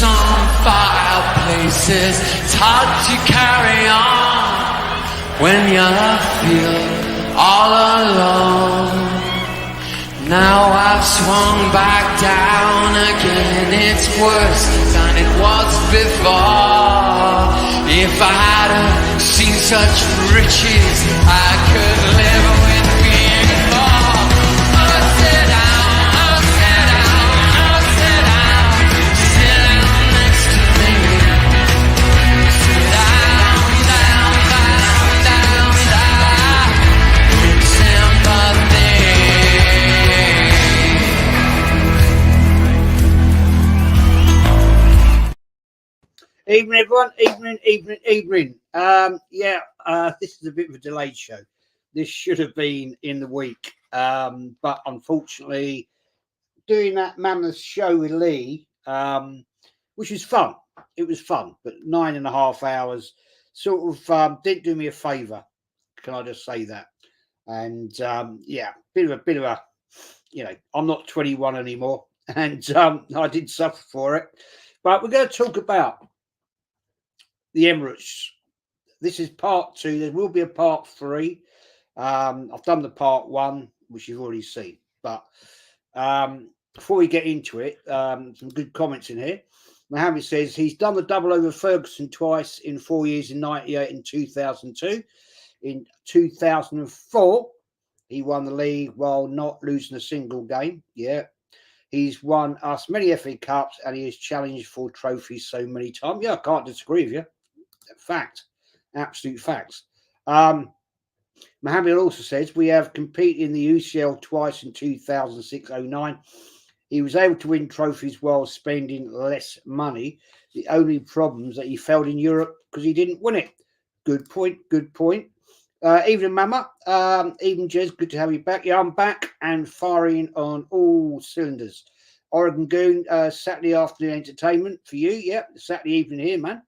some fireplaces. It's hard to carry on when you feel all alone. Now I've swung back down again. It's worse than it was before. If I hadn't seen such riches, I could live with being poor. Oh, sit down, sit down, sit down, sit down next to me. Sit down, down, down, down, down, with sympathy. Evening, everyone. Evening. This is a bit of a delayed show. This should have been in the week, but unfortunately, doing that mammoth show with Lee, which was fun. It was fun, but 9.5 hours sort of didn't do me a favour. Can I just say that? And bit of a, I'm not 21 anymore, and I did suffer for it. But we're going to talk about the Emirates. This is part 2. There will be a part 3. I've done the part 1, which you've already seen. But before we get into it, some good comments in here. Mohammed says he's done the double over Ferguson twice in 4 years, in 98 and 2002. In 2004, he won the league while not losing a single game. Yeah. He's won us many FA Cups and he has challenged for trophies so many times. Yeah, I can't disagree with you. Fact. Absolute facts. Mohammed also says we have competed in the UCL twice in 2006-09. He was able to win trophies while spending less money. The only problem is that he failed in Europe because he didn't win it. Good point. Evening, Mama. Evening, Jez. Good to have you back. Yeah, I'm back and firing on all cylinders. Oregon Goon, Saturday afternoon entertainment for you. Yeah, Saturday evening here, man.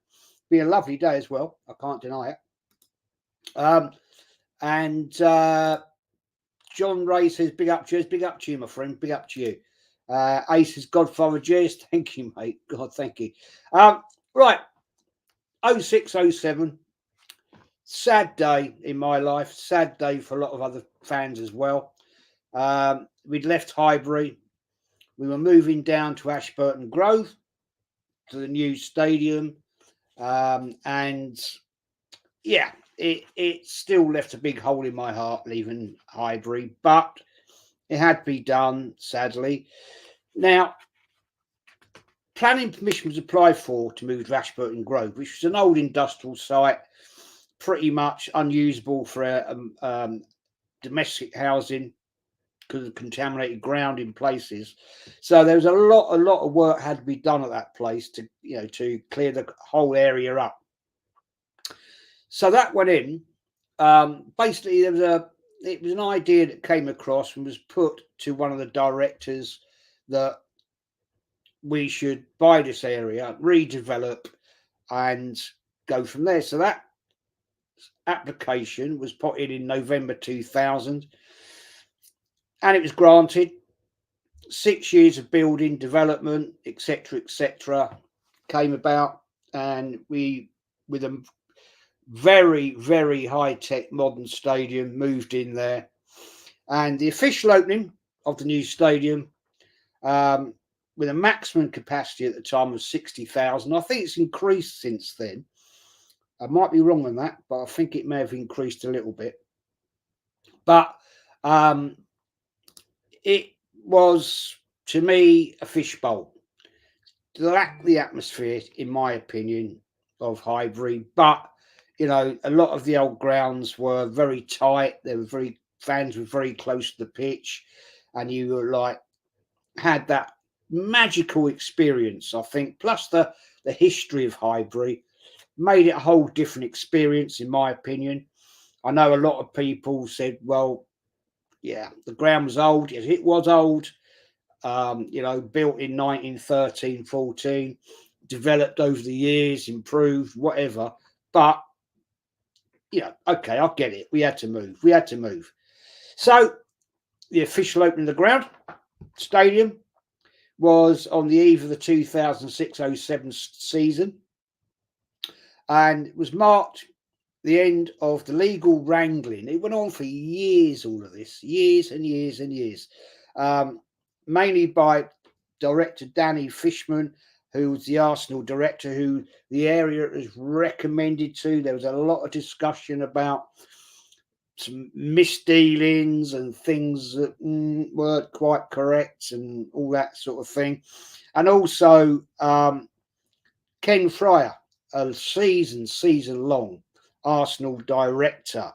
Be a lovely day as well. I can't deny it. John Ray says, big up, Jez. Big up to you, my friend. Big up to you. Ace's Godfather, Jez. Thank you, mate. God, thank you. Right. 06-07. Sad day in my life. Sad day for a lot of other fans as well. We'd left Highbury. We were moving down to Ashburton Grove to the new stadium. It still left a big hole in my heart leaving Highbury, but it had to be done, sadly. Now, planning permission was applied for to move to Ashburton Grove, which was an old industrial site, pretty much unusable for domestic housing because of contaminated ground in places. So there was a lot of work had to be done at that place to clear the whole area up. So that went in. Basically, it was an idea that came across and was put to one of the directors that we should buy this area, redevelop, and go from there. So that application was put in November 2000, and it was granted. 6 years of building, development, etc., came about, and we, with a very, very high-tech modern stadium, moved in there. And the official opening of the new stadium, with a maximum capacity at the time of 60,000. I think it's increased since then. I might be wrong on that, but I think it may have increased a little bit. But it was, to me, a fishbowl. Lacked the atmosphere, in my opinion, of Highbury. But, a lot of the old grounds were very tight. Fans were very close to the pitch. And you were had that magical experience, I think. Plus the history of Highbury made it a whole different experience, in my opinion. I know a lot of people said, well, yeah, the ground was old. Yes, it was old. Built in 1913, 14, developed over the years, improved, whatever. But, okay, I get it. We had to move. So the official opening of the ground, stadium, was on the eve of the 2006-07 season, and it was marked the end of the legal wrangling. It went on for years, all of this, years and years and years, mainly by director Danny Fishman, who was the Arsenal director, who the area was recommended to. There was a lot of discussion about some misdealings and things that weren't quite correct and all that sort of thing. And also Ken Fryer, a season long Arsenal director,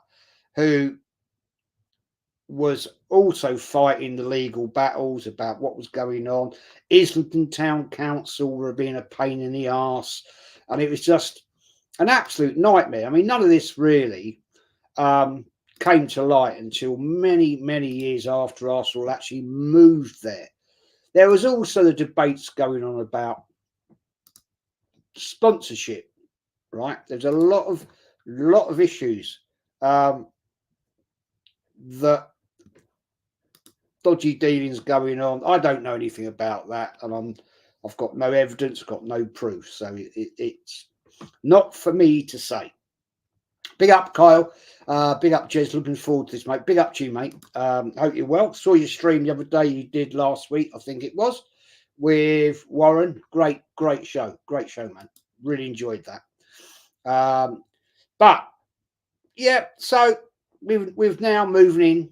who was also fighting the legal battles about what was going on. Islington Town Council were being a pain in the arse, and it was just an absolute nightmare. I mean, none of this really came to light until many, many years after Arsenal actually moved there. There was also the debates going on about sponsorship, right? There's a lot of issues that dodgy dealings going on. I don't know anything about that, and I've got no evidence, got no proof, so it's not for me to say. Big up, Kyle. Big up, Jez. Looking forward to this, mate. Big up to you, mate. Hope you're well. Saw your stream the other day. You did last week, I think it was, with Warren. Great show. Great show, man. Really enjoyed that. But yeah, so we've now moving in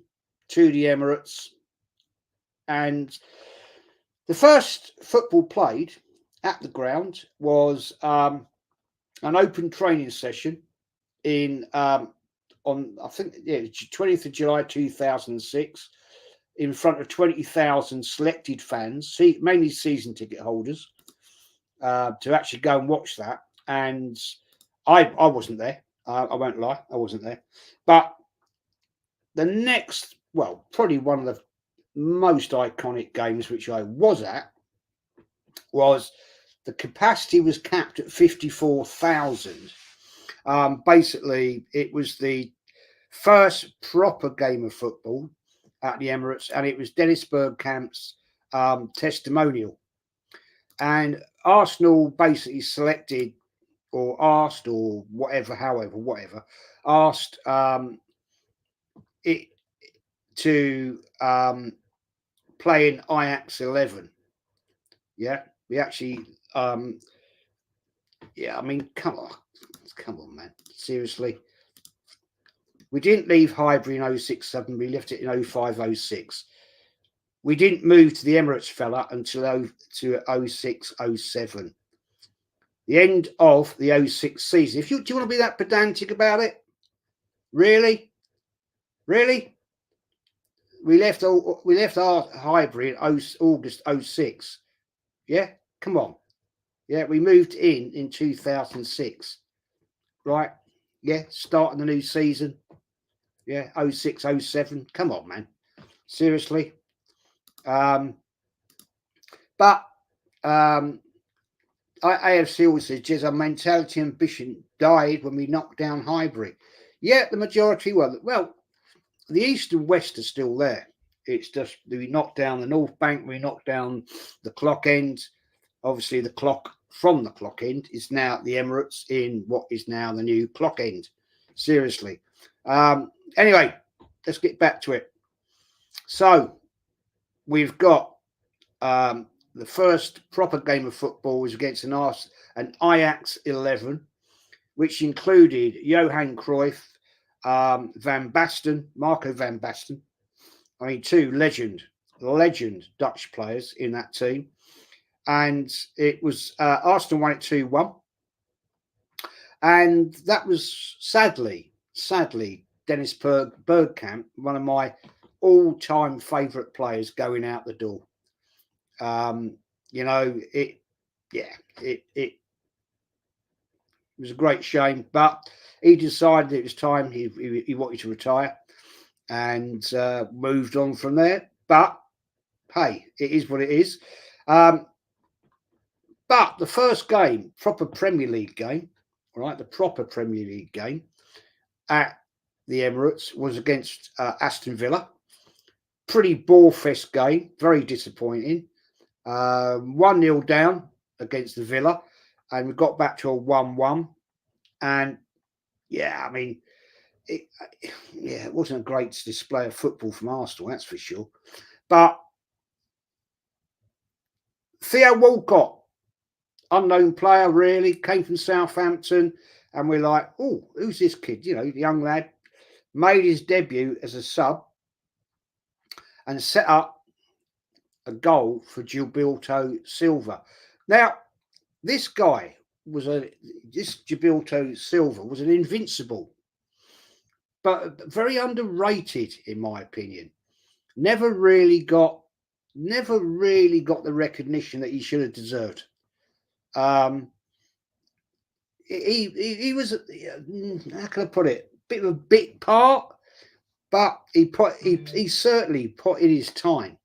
to the Emirates, and the first football played at the ground was an open training session in on I think 20th of July 2006 in front of 20,000 selected fans, mainly season ticket holders, to actually go and watch that. And I wasn't there. I won't lie, I wasn't there. But the next, well, probably one of the most iconic games which I was at was the capacity was capped at 54,000. Basically, it was the first proper game of football at the Emirates, and it was Dennis Bergkamp's testimonial. And Arsenal basically selected or asked or whatever, asked it to play in Ajax 11. Yeah, we actually, I mean, come on, man, seriously. We didn't leave Highbury in 06-07, we left it in 05-06. We didn't move to the Emirates fella until 06-07. The end of the 06 season. Do you want to be that pedantic about it? Really? We left our Highbury in August 06. Yeah, come on. Yeah, we moved in 2006. Right? Yeah, starting the new season. Yeah, 06-07. Come on, man. Seriously. But AFC always says, "Jez, our mentality and ambition died when we knocked down Highbury." Yeah, the majority were. Well, the East and West are still there. It's just we knocked down the North Bank, we knocked down the Clock End. Obviously, the clock from the Clock End is now at the Emirates in what is now the new Clock End. Seriously. Anyway, let's get back to it. So we've got the first proper game of football was against an Ajax 11, which included Johan Cruyff, Marco Van Basten. I mean, two legend Dutch players in that team. And it was Arsenal won it 2-1. And that was sadly, Dennis Bergkamp, one of my all-time favourite players, going out the door. You know, it was a great shame, but he decided it was time. He wanted to retire and moved on from there. But hey, it is what it is. But the first game, proper Premier League game, right? The proper Premier League game at the Emirates was against Aston Villa. Pretty ball-fest game, very disappointing. 1-0 down against the Villa, and we got back to a 1-1. And yeah, I mean, it wasn't a great display of football from Arsenal, that's for sure. But Theo Walcott, unknown player, really, came from Southampton, and we're like, oh, who's this kid? You know, the young lad made his debut as a sub and set up a goal for Gilberto Silva. Now, this Gilberto Silva was an invincible, but very underrated in my opinion. Never really got the recognition that he should have deserved. He was, how can I put it, bit of a big part, but he certainly put in his time,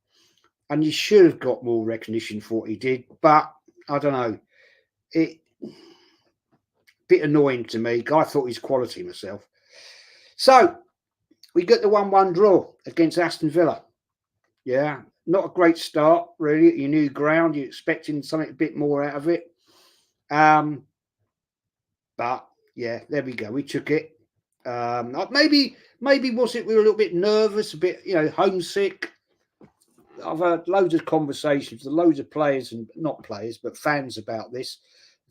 and he should have got more recognition for what he did. But I don't know, it bit annoying to me. I thought he's quality myself. So we got the 1-1 draw against Aston Villa. Yeah, not a great start really at your new ground. You're expecting something a bit more out of it. But yeah, there we go. We took it. Maybe was it we were a little bit nervous, a bit, you know, homesick. I've had loads of conversations with loads of players, and not players, but fans about this,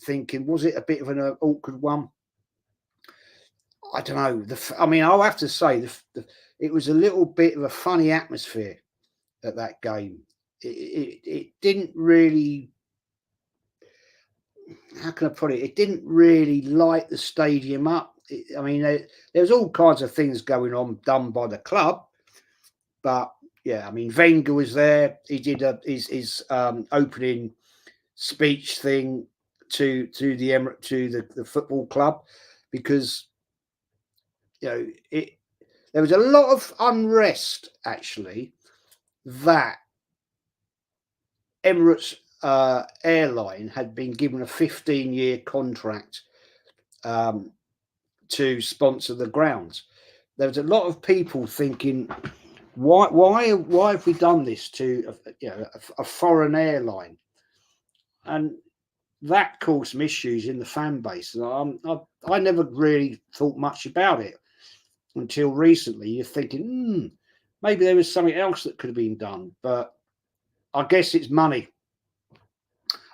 thinking, was it a bit of an awkward one? I don't know. I mean, I'll have to say it was a little bit of a funny atmosphere at that game. It didn't really, how can I put it? It didn't really light the stadium up. I mean, there was all kinds of things going on done by the club, but yeah, I mean, Wenger was there. He did his opening speech thing to the Emirates, to the football club, because you know there was a lot of unrest actually that Emirates airline had been given a 15-year contract to sponsor the grounds. There was a lot of people thinking, why have we done this to a foreign airline? And that caused some issues in the fan base. And I never really thought much about it until recently. You're thinking, maybe there was something else that could have been done, but I guess it's money.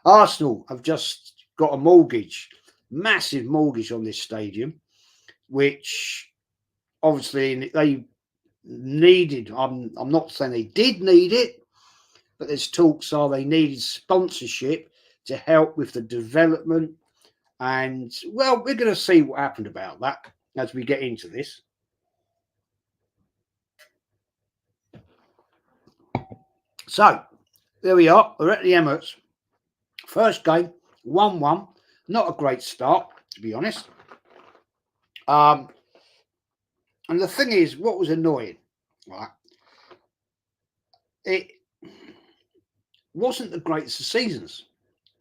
Arsenal have just got a mortgage, massive mortgage on this stadium, which obviously they needed. I'm not saying they did need it, but there's talks are they needed sponsorship to help with the development. And well, we're going to see what happened about that as we get into this. So there we are. We're at the Emirates. First game, 1-1. Not a great start, to be honest. And the thing is, what was annoying, right? It wasn't the greatest of seasons,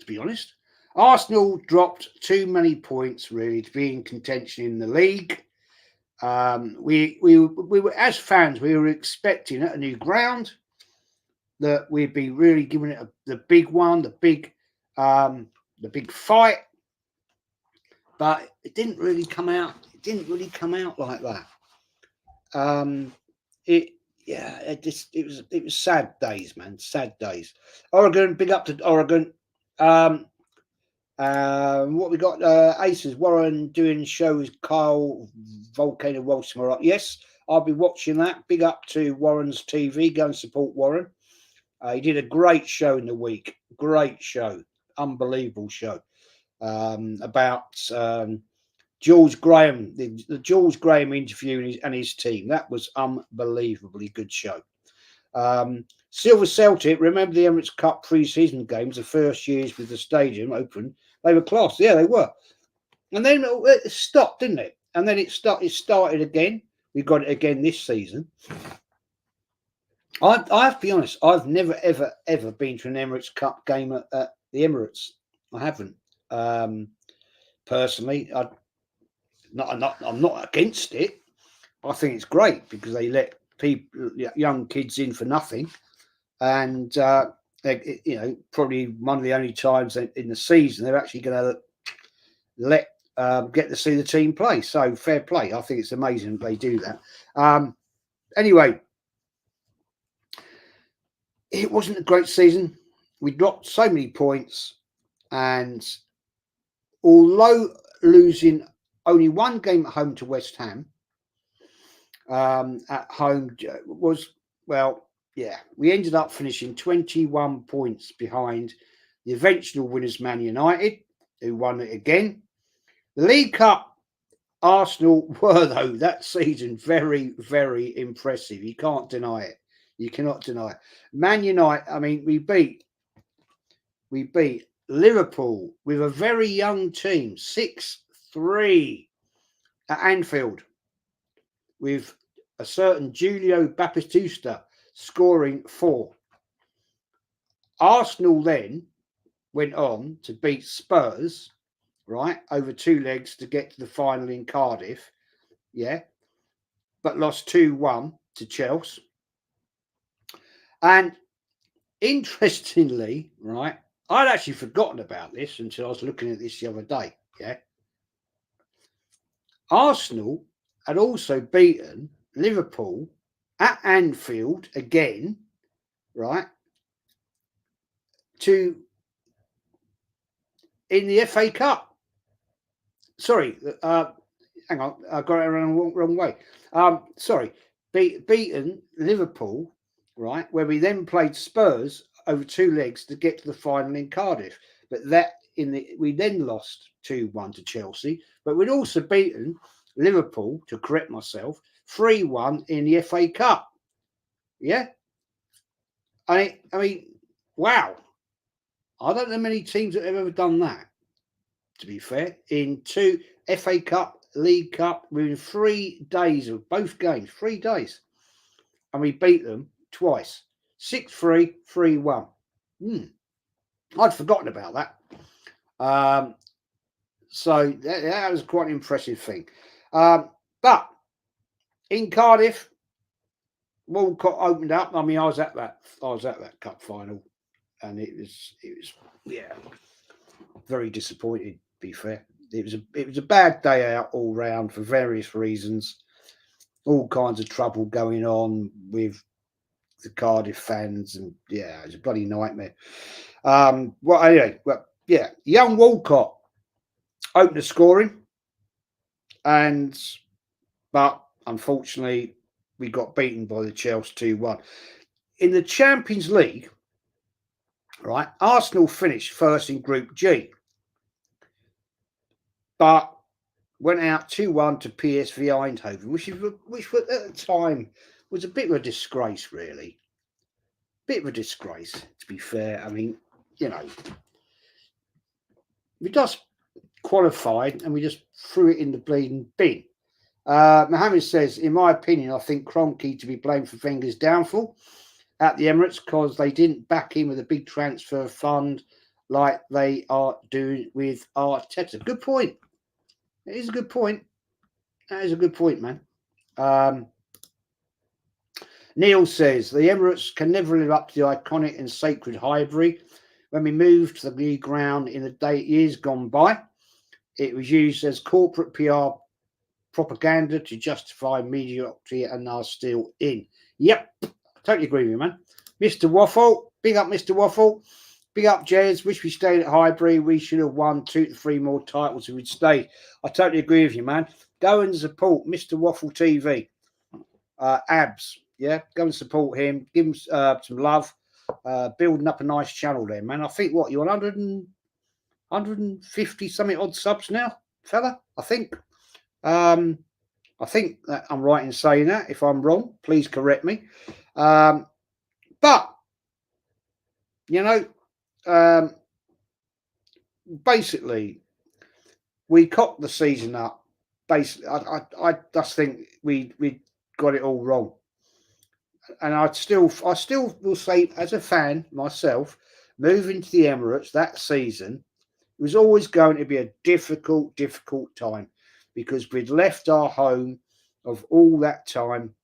to be honest. Arsenal dropped too many points, really, to be in contention in the league. We were, as fans, we were expecting at a new ground that we'd be really giving it the big one, the big fight. But it didn't really come out. It didn't really come out like that. It was sad days, man. Sad days. Oregon, big up to Oregon. What we got? Aces Warren doing shows. Kyle Volcano Walsmore. Yes, I'll be watching that. Big up to Warren's TV. Go and support Warren. He did a great show in the week. Great show. Unbelievable show. About George Graham, the George Graham interview and his team. That was unbelievably good show. Silver Celtic, remember the Emirates Cup pre-season games, the first years with the stadium open, they were class. Yeah, they were. And then it stopped, didn't it? And then it started again. We got it again this season. I have to be honest, I've never, ever been to an Emirates Cup game at the Emirates. I haven't. Personally, I'm not against it. I think it's great because they let people, young kids in for nothing, and probably one of the only times in the season they're actually going to let get to see the team play. So fair play. I think it's amazing they do that. Anyway, it wasn't a great season. We dropped so many points, and although losing only one game at home to West Ham, at home was, well, yeah, we ended up finishing 21 points behind the eventual winners, Man United, who won it again. The League Cup, Arsenal were, though, that season very, very impressive. You can't deny it. You cannot deny it. Man United, I mean, we beat Liverpool with a very young team, 6-3 at Anfield, with a certain Julio Baptista scoring 4. Arsenal then went on to beat Spurs, right, over 2 legs to get to the final in Cardiff, yeah, but lost 2-1 to Chelsea. And interestingly, right, I'd actually forgotten about this until I was looking at this the other day, yeah. Arsenal had also beaten Liverpool at Anfield again, right, in the FA Cup. Sorry, hang on, I got it around the wrong way. Beaten Liverpool, right, where we then played Spurs over 2 legs to get to the final in Cardiff. But we then lost 2-1 to Chelsea. But we'd also beaten Liverpool, to correct myself, 3-1 in the FA Cup. Yeah, I mean, wow. I don't know many teams that have ever done that, to be fair, in 2 FA Cup, League Cup, within 3 days of both games, 3 days. And we beat them twice, 6-3, 3-1. I'd forgotten about that. So that was quite an impressive thing. But in Cardiff, Walcott opened up. I mean, I was at that cup final, and it was yeah, very disappointing, to be fair. It was a bad day out all round for various reasons. All kinds of trouble going on with the Cardiff fans, and yeah, it was a bloody nightmare. Well, anyway, yeah, young Walcott opened the scoring, but unfortunately we got beaten by the Chelsea 2-1. In the Champions League, right, Arsenal finished first in Group G, but went out 2-1 to PSV Eindhoven, which at the time was a bit of a disgrace, really. Bit of a disgrace, to be fair. I mean, we just qualified and we just threw it in the bleeding bin. Mohammed says, in my opinion, I think Kroenke to be blamed for Wenger's downfall at the Emirates because they didn't back him with a big transfer fund like they are doing with Arteta. Good point. It is a good point. That is a good point, man. Neil says, the Emirates can never live up to the iconic and sacred Highbury. When we moved to the new ground in the years gone by, it was used as corporate PR propaganda to justify mediocrity, and are still in. Yep, totally agree with you, man. Mr. Waffle, big up Mr. Waffle. Big up Jez. Wish we stayed at Highbury. We should have won 2 to 3 more titles if we'd stayed. I totally agree with you, man. Go and support Mr. Waffle TV. Abs, yeah, go and support him. Give him some love. Building up a nice channel there, man. I think you're on 150 something odd subs now, fella. I think that I'm right in saying that. If I'm wrong, please correct me. But basically, we cocked the season up. Basically, I just think we got it all wrong. And I still will say, as a fan myself, moving to the Emirates that season, it was always going to be a difficult time because we'd left our home of all that time,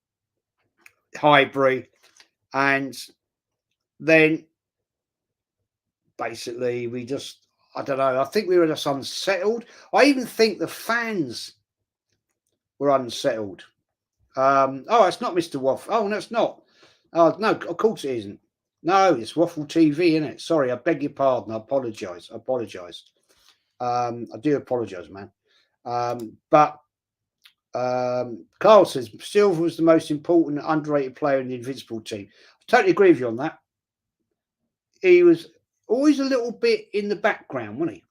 Highbury, and then basically, I don't know. I think we were just unsettled. I even think the fans were unsettled. Oh, it's not Mr. Waffle. Oh, no, it's not. Oh, no, of course it isn't. No, it's Waffle TV, isn't it? Sorry, I beg your pardon. I apologise. I do apologise, man. But Carl says Silva was the most important underrated player in the Invincible team. I totally agree with you on that. He was always a little bit in the background, wasn't he?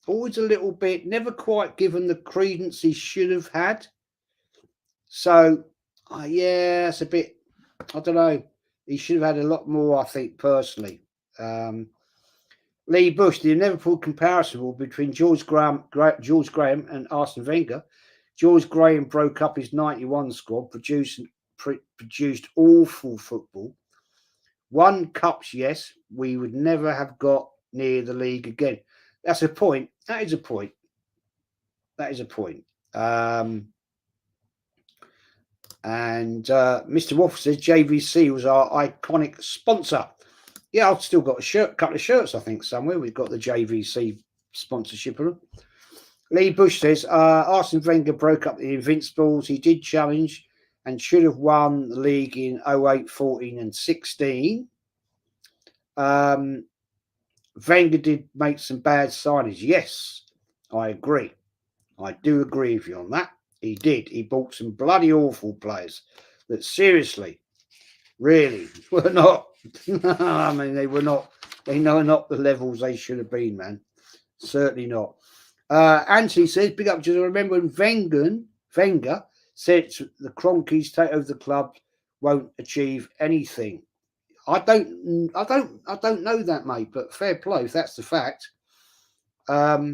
Always a little bit, never quite given the credence he should have had. So, yeah, it's a bit, I don't know. He should have had a lot more, I think, personally. Lee Bush, the inevitable comparison between George Graham and Arsene Wenger. George Graham broke up his 91 squad, produced awful football. Won cups, yes. We would never have got near the league again. That's a point. That is a point. And Mr. Waffle says JVC was our iconic sponsor. Yeah, I've still got a couple of shirts, I think, somewhere. We've got the JVC sponsorship of them. Lee Bush says Arsene Wenger broke up the Invincibles. He did challenge and should have won the league in 08, 14 and 16. Wenger did make some bad signings. Yes, I agree. I do agree with you on that. He did. He bought some bloody awful players that seriously, really, were not. I mean, they were not. They know not the levels they should have been, man. Certainly not. Anthony says, big up to remember when Wenger said the Cronkies take over the club, won't achieve anything. I don't know that, mate, but fair play if that's the fact. Yeah,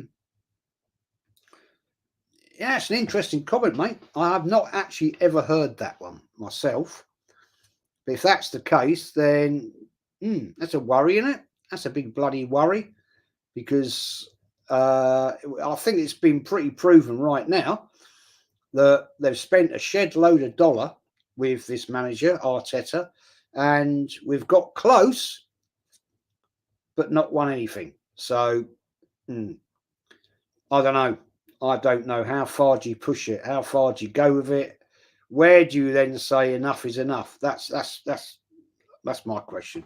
it's an interesting comment, mate. I have not actually ever heard that one myself. But if that's the case, then that's a worry, isn't it? That's a big bloody worry because I think it's been pretty proven right now that they've spent a shed load of dollar with this manager, Arteta, and we've got close, but not won anything. So, I don't know. I don't know. How far do you push it? How far do you go with it? Where do you then say enough is enough? That's my question.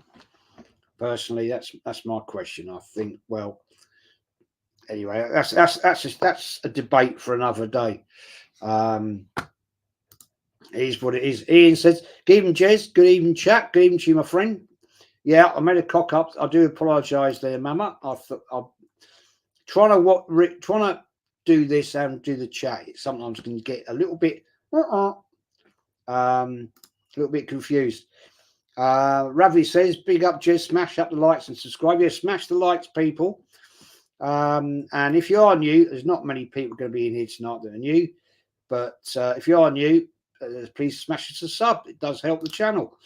Personally, that's my question. I think. Well, anyway, that's a debate for another day. It is what it is. Ian says, "Good evening, Jez. Good evening, chat. Good evening to you, my friend." Yeah, I made a cock up. I do apologise there, Mama. I'm trying to do this and do the chat. It sometimes can get a little bit confused. Ravi says, "Big up, Jez. Smash up the likes and subscribe." Yeah, smash the likes, people. And if you are new, there's not many people going to be in here tonight that are new. But if you are new, please smash us a sub. It does help the channel.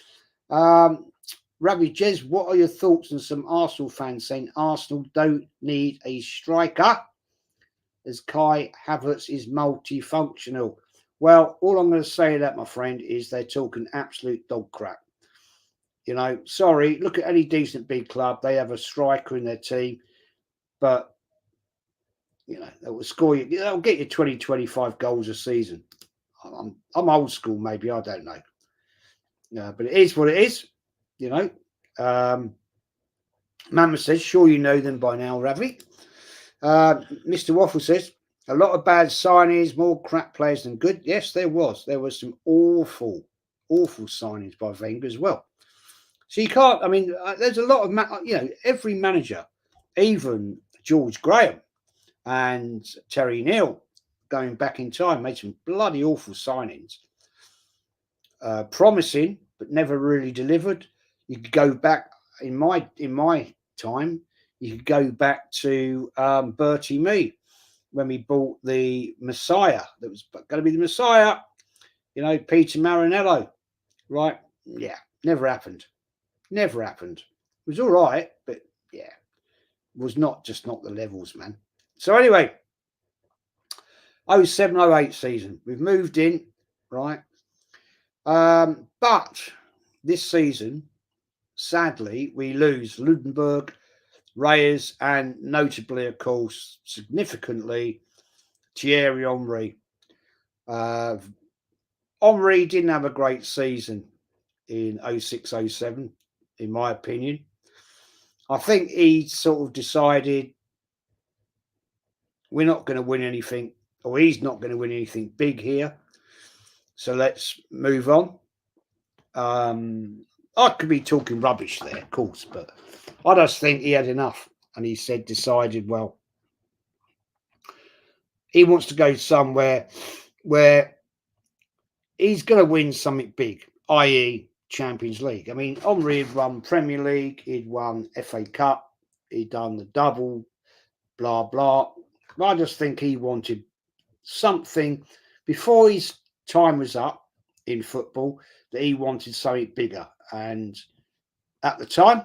Ravi Jez, what are your thoughts on some Arsenal fans saying Arsenal don't need a striker as Kai Havertz is multifunctional? Well, all I'm going to say to that, my friend, is they're talking absolute dog crap. You know, sorry, look at any decent big club. They have a striker in their team, but, you know, they will score you. They'll get you 20, 25 goals a season. I'm old school, maybe. I don't know. But it is what it is. You know, Mama says, sure you know them by now, Ravi. Mr. Waffle says, a lot of bad signings, more crap players than good. Yes, there was. There was some awful signings by Wenger as well. So you can't, I mean, there's a lot of, every manager, even George Graham and Terry Neal, going back in time, made some bloody awful signings. Promising, but never really delivered. You could go back in my time. You could go back to Bertie Mee when we bought the Messiah. That was going to be the Messiah. You know, Peter Marinello, right? Yeah, never happened. Never happened. It was all right, but yeah, it was not the levels, man. So anyway, 07-08 season. We've moved in, right? But this season, sadly, we lose Ludenberg, Reyes, and notably, of course, significantly, Thierry Henry. Henry didn't have a great season in 06-07, in my opinion. I think he sort of decided we're not going to win anything, or he's not going to win anything big here. So let's move on. I could be talking rubbish there, of course, but I just think he had enough. And he decided, well, he wants to go somewhere where he's going to win something big, i.e. Champions League. I mean, Henry had won Premier League, he'd won FA Cup, he'd done the double, blah, blah. I just think he wanted something before his time was up in football, that he wanted something bigger. And at the time,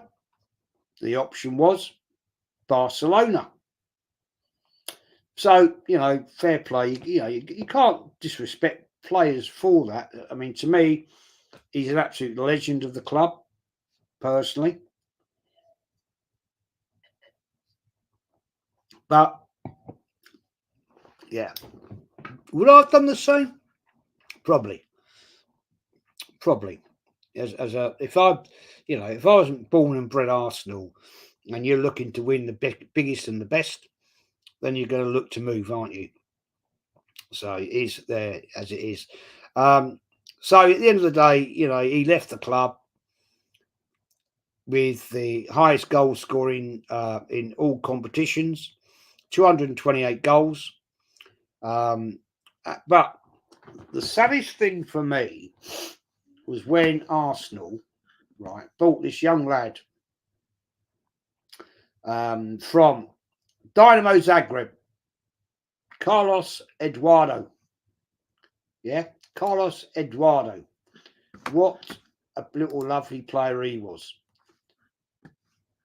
the option was Barcelona. So, fair play. You can't disrespect players for that. I mean, to me, he's an absolute legend of the club, personally. But, yeah. Would I have done the same? Probably. If I wasn't born and bred Arsenal, and you're looking to win the biggest and the best, then you're going to look to move, aren't you? So it is there as it is. So at the end of the day, he left the club with the highest goal scoring in all competitions, 228 goals. But the saddest thing for me was when Arsenal, right, bought this young lad from Dynamo Zagreb, Carlos Eduardo. Yeah, Carlos Eduardo. What a little lovely player he was.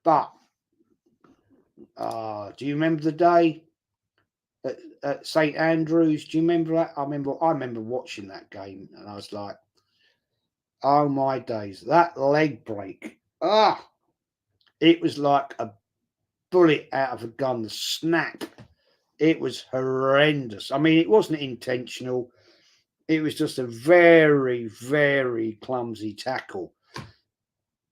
But do you remember the day at St Andrews? Do you remember that? I remember watching that game, and I was like, oh my days, that leg break. It was like a bullet out of a gun. The snap. It was horrendous. I mean, it wasn't intentional. It was just a very, very clumsy tackle.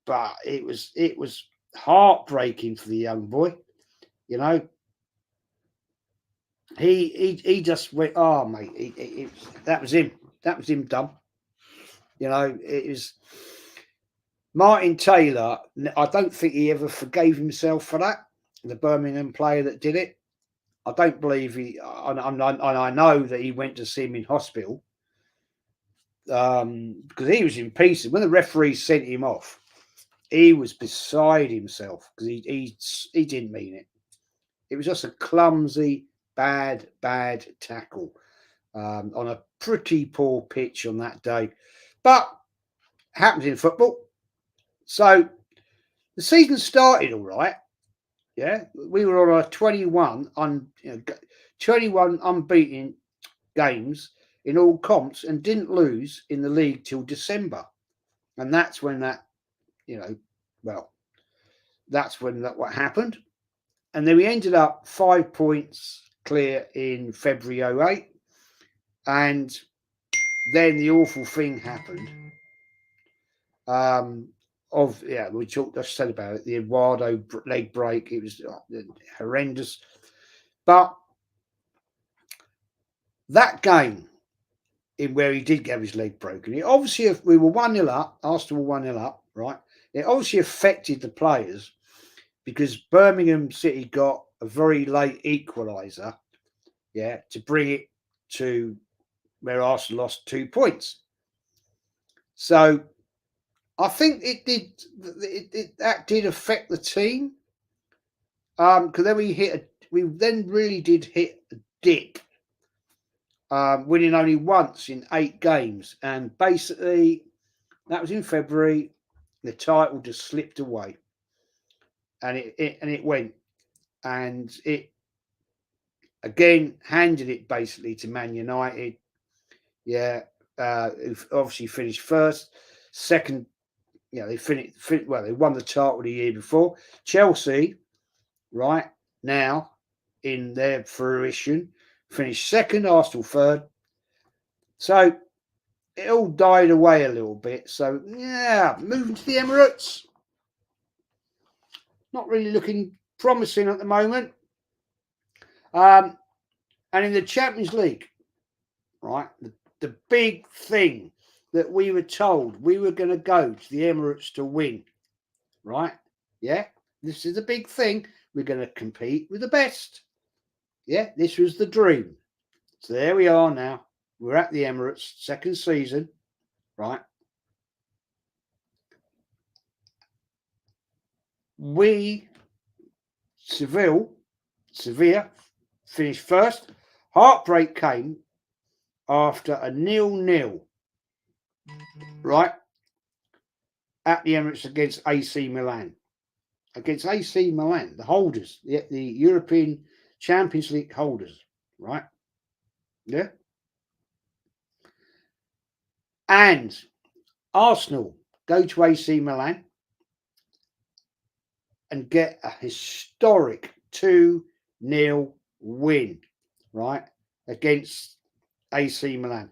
But it was heartbreaking for the young boy. He just went, oh mate, that was him. That was him done. It was Martin Taylor. I don't think he ever forgave himself for that. The Birmingham player that did it. I don't believe and I know that he went to see him in hospital because he was in pieces. When the referee sent him off, he was beside himself because he didn't mean it. It was just a clumsy, bad tackle on a pretty poor pitch on that day. But happens in football. So the season started all right. Yeah, we were on a 21 unbeaten games in all comps and didn't lose in the league till December. And that's when that's when what happened. And then we ended up 5 points clear in February 08. And then the awful thing happened. We just said about it, the Eduardo leg break. It was horrendous. But that game in where he did get his leg broken, it obviously, if we were 1-0 up, Arsenal were 1-0 up, right? It obviously affected the players because Birmingham City got a very late equaliser, to bring it to where Arsenal lost 2 points. So I think that did affect the team. Because then we then really did hit a dip, winning only once in 8 games, and basically that was in February. The title just slipped away, and it went, and it again handed it basically to Man United. Who obviously finished first. Second, they finished. Well, they won the title the year before. Chelsea, right now, in their fruition, finished second. Arsenal third. So it all died away a little bit. So yeah, moving to the Emirates, not really looking promising at the moment. And in the Champions League, right, the big thing that we were told we were going to go to the Emirates to win, right? Yeah, this is a big thing. We're going to compete with the best. Yeah, this was the dream. So there we are now. We're at the Emirates, second season, right? Sevilla finished first. Heartbreak came after a 0-0, right, at the Emirates against AC Milan. Against AC Milan, the holders, the European Champions League holders, right? Yeah. And Arsenal go to AC Milan and get a historic 2-0 win, right, against AC Milan.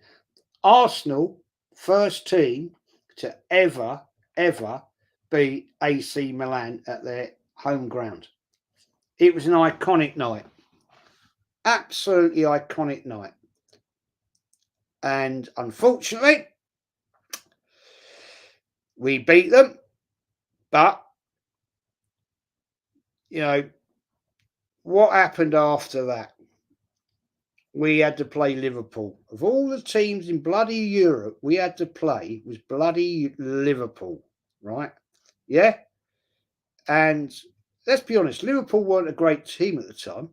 Arsenal, first team to ever beat AC Milan at their home ground. It was an iconic night. Absolutely iconic night. And unfortunately, we beat them. But, what happened after that? We had to play Liverpool. Of all the teams in bloody Europe we had to play was bloody Liverpool, right? Yeah? And let's be honest, Liverpool weren't a great team at the time.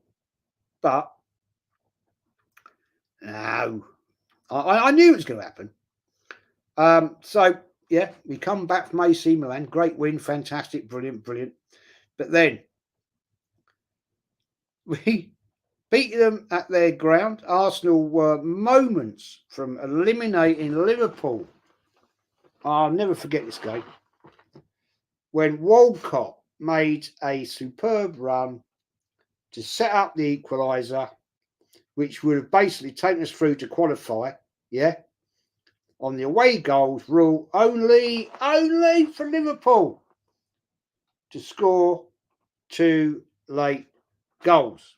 But, no. I knew it was going to happen. So, yeah, we come back from AC Milan. Great win, fantastic, brilliant. But then we beat them at their ground. Arsenal were moments from eliminating Liverpool. I'll never forget this game. When Walcott made a superb run to set up the equaliser, which would have basically taken us through to qualify, yeah? On the away goals rule, only for Liverpool to score 2 late goals.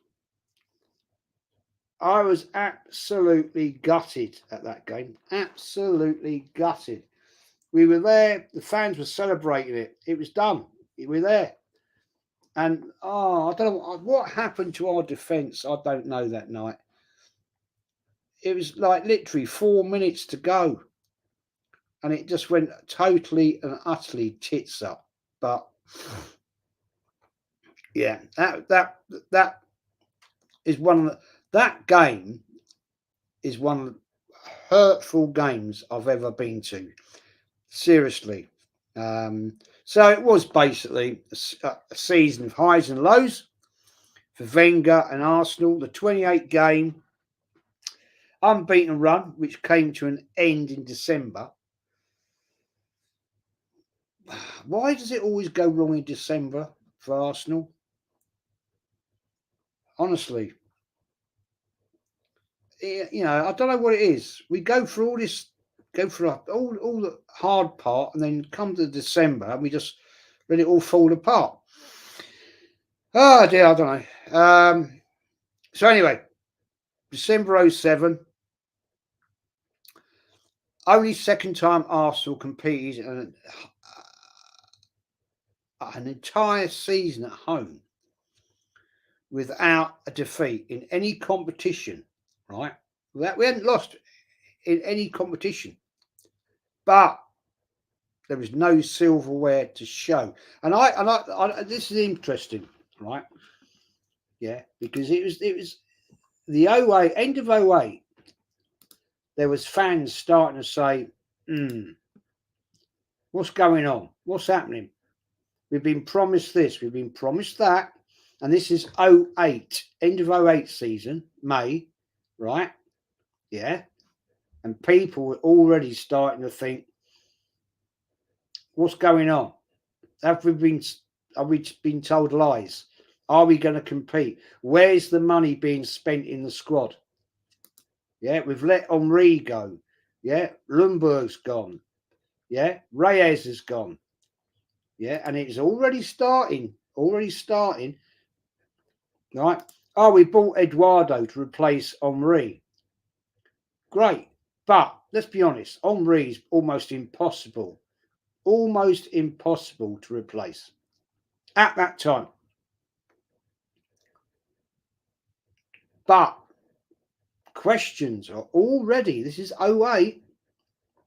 I was absolutely gutted at that game. Absolutely gutted. We were there. The fans were celebrating it. It was done. We were there. And, I don't know what happened to our defence. I don't know that night. It was like literally 4 minutes to go. And it just went totally and utterly tits up. But, yeah, that is one of the... That game is one of the hurtful games I've ever been to. Seriously. So it was basically a season of highs and lows for Wenger and Arsenal. The 28 game unbeaten run, which came to an end in December. Why does it always go wrong in December for Arsenal? Honestly. I don't know what it is. We go through all this, all the hard part, and then come to December and we just let it all fall apart. Oh dear, I don't know. So anyway, December 07, only second time Arsenal competed an entire season at home without a defeat in any competition. Right, we hadn't lost in any competition, but there was no silverware to show. And I this is interesting, right? Yeah, because it was the 08, end of 08. There was fans starting to say, what's going on? What's happening? We've been promised this, we've been promised that, and this is 08, end of 08 season, May. Right? Yeah. And people were already starting to think, What's going on? Have we been told lies? Are we going to compete? Where's the money being spent in the squad? Yeah, we've let Henry go. Yeah, Lundberg's gone. Yeah, Reyes is gone. Yeah, and it's already starting. Right? Oh, we bought Eduardo to replace Henry. Great. But let's be honest, Henry's almost impossible to replace at that time. But questions are already, this is 08,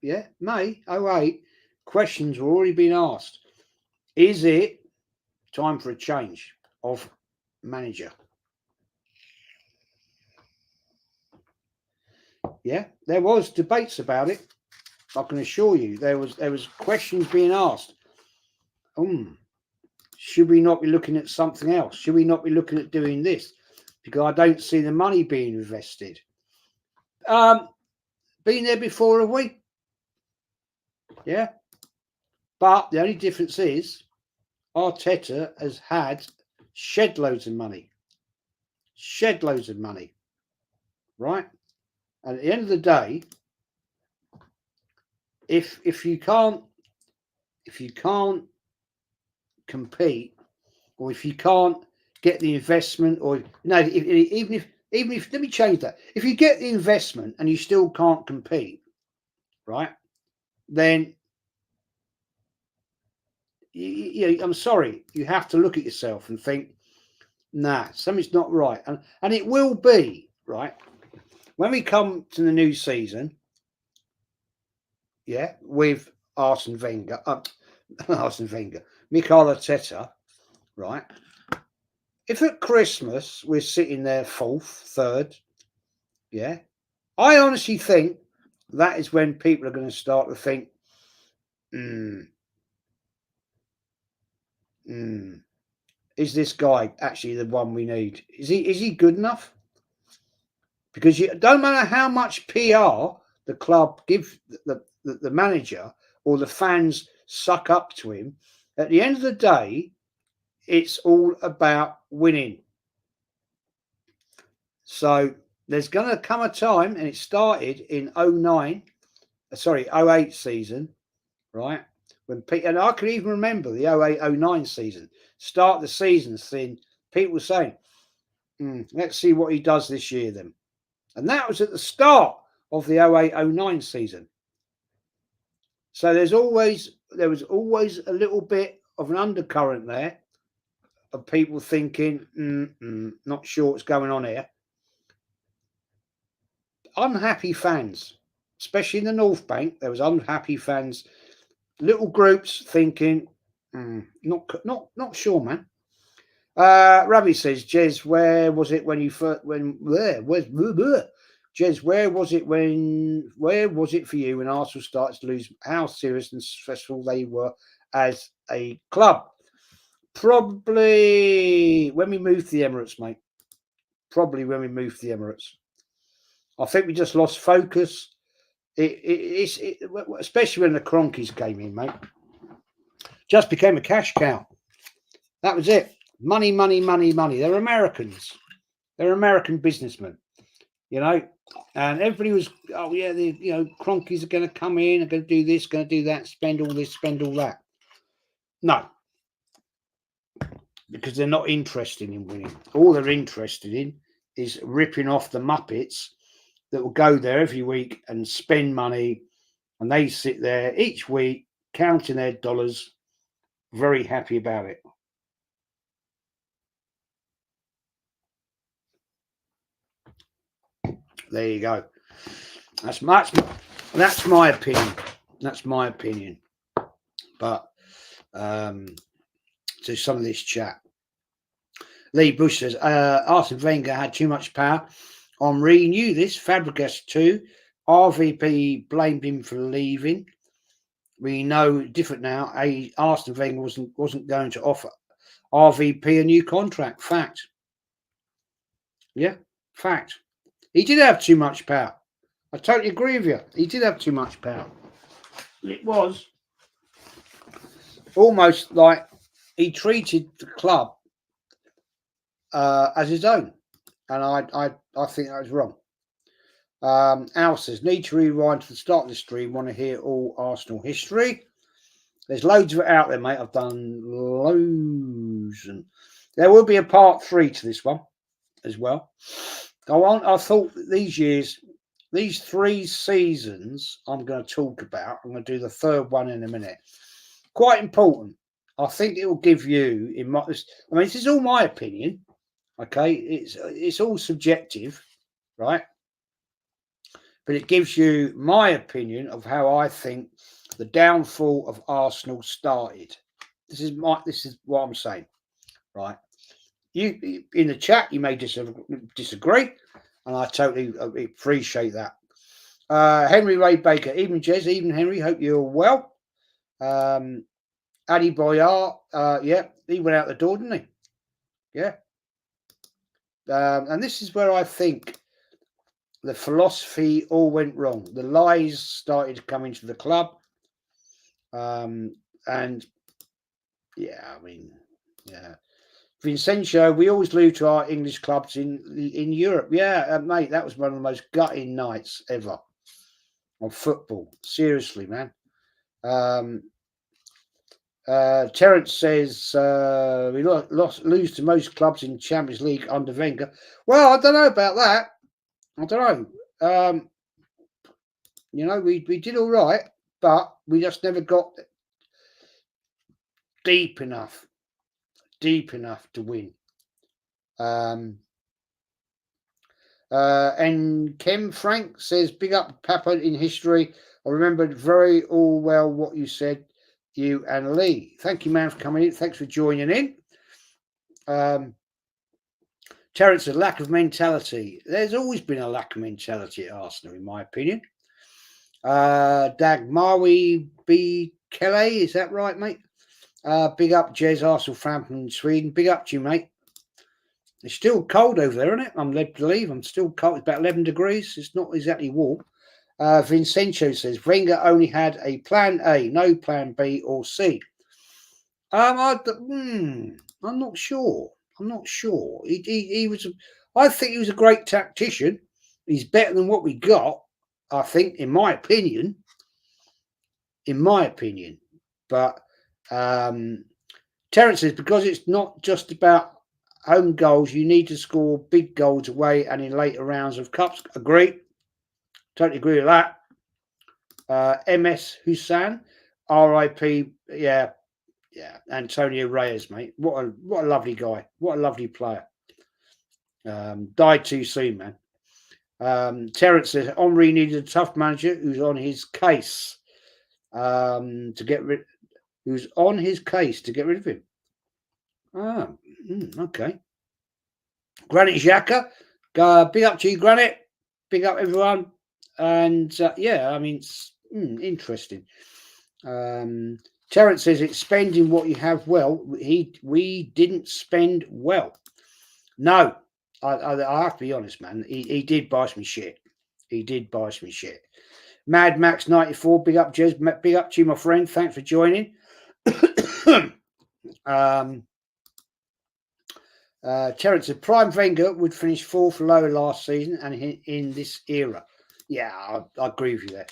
yeah, May 08, questions are already being asked. Is it time for a change of manager? Yeah, there was debates about it. I can assure you, there was questions being asked. Should we not be looking at something else? Should we not be looking at doing this? Because I don't see the money being invested. Been there before, have we? Yeah. But the only difference is Arteta has had shed loads of money. Right? And at the end of the day, if you can't compete, or if you can't get the investment, or no, even if let me change that. If you get the investment and you still can't compete, right? Then I'm sorry, you have to look at yourself and think, nah, something's not right, and it will be right when we come to the new season. Yeah, with Arsene Wenger, Mikel Arteta, right? If at Christmas we're sitting there fourth, third, yeah, I honestly think that is when people are going to start to think, is this guy actually the one we need? Is he good enough? Because you don't matter how much PR the club give the manager, or the fans suck up to him, at the end of the day, it's all about winning. So there's going to come a time, and it started in 08 season, right? And I can even remember the 08-09 season, start the season, seeing people saying, let's see what he does this year then. And that was at the start of the 08-09 season. So there was always a little bit of an undercurrent there of people thinking, not sure what's going on here. Unhappy fans, especially in the North Bank, there was unhappy fans, little groups thinking, not sure, man. Ravi says, Jez, where was it when you first Jez, where was it for you when Arsenal started to lose? How serious and stressful they were as a club? Probably when we moved to the Emirates, mate. I think we just lost focus. Especially when the Cronkies came in, mate. Just became a cash cow. That was it. Money. They're Americans. They're American businessmen, and everybody was, Cronkies are going to come in, are going to do this, going to do that, spend all this, spend all that. No, because they're not interested in winning. All they're interested in is ripping off the Muppets that will go there every week and spend money, and they sit there each week counting their dollars, very happy about it. There you go. That's my opinion. But to some of this chat, Lee Bush says Arsene Wenger had too much power. Henry knew this. Fabregas too. RVP blamed him for leaving. We know different now. Arsene Wenger wasn't going to offer RVP a new contract. Fact. Yeah, fact. He did have too much power. I totally agree with you. He did have too much power. It was. almost like he treated the club as his own, and I think that was wrong. Al says, need to rewind to the start of the stream. Want to hear all Arsenal history? There's loads of it out there, mate. I've done loads, and there will be a part 3 to this one as well. I thought these years, these 3 seasons, I'm going to talk about. I'm going to do the third one in a minute. Quite important. I think it will give you, this is all my opinion. Okay, it's all subjective, right? But it gives you my opinion of how I think the downfall of Arsenal started. This is what I'm saying, right? You in the chat, you may disagree, and I totally appreciate that. Henry Ray Baker, evening Jez, evening Henry. Hope you're well. Adi Boyar, yeah, he went out the door, didn't he? Yeah. And this is where I think the philosophy all went wrong. The lies started to come into the club. And yeah, Vincenzo, we always lose to our English clubs in Europe. Yeah, mate, that was one of the most gutting nights ever of football. Seriously, man. Terence says we lose to most clubs in Champions League under Wenger. Well, I don't know about that. I don't know. We did all right, but we just never got deep enough to win. And Kem Frank says, big up Papa in history. I remembered very all well what you said, you and Lee. Thank you, man, for coming in. Thanks for joining in. Terence, a lack of mentality. There's always been a lack of mentality at Arsenal, in my opinion. Dagmawi B. Kelly, is that right, mate? Big up, Jez, Arsenal fan from Sweden. Big up to you, mate. It's still cold over there, isn't it? I'm led to believe. I'm still cold. It's about 11 degrees. It's not exactly warm. Vincenzo says, Wenger only had a plan A, no plan B or C. I'm not sure. He was. I think he was a great tactician. He's better than what we got, I think, in my opinion. But Terence says, because it's not just about home goals, you need to score big goals away and in later rounds of cups. Agree. Totally agree with that. MS Hussein, RIP. Yeah. Antonio Reyes, mate. What a lovely guy. What a lovely player. Died too soon, man. Terence says, Henry needed a tough manager who's on his case to get rid of him. Okay. Granite Xhaka, big up to you, Granite. Big up, everyone. And it's interesting. Terence says it's spending what you have well. We didn't spend well. No, I have to be honest, man. He did buy some shit. Mad Max 94, big up, Jez. Big up to you, my friend. Thanks for joining. Terence said Prime Wenger would finish fourth lower last season and in this era. Yeah, I agree with you there.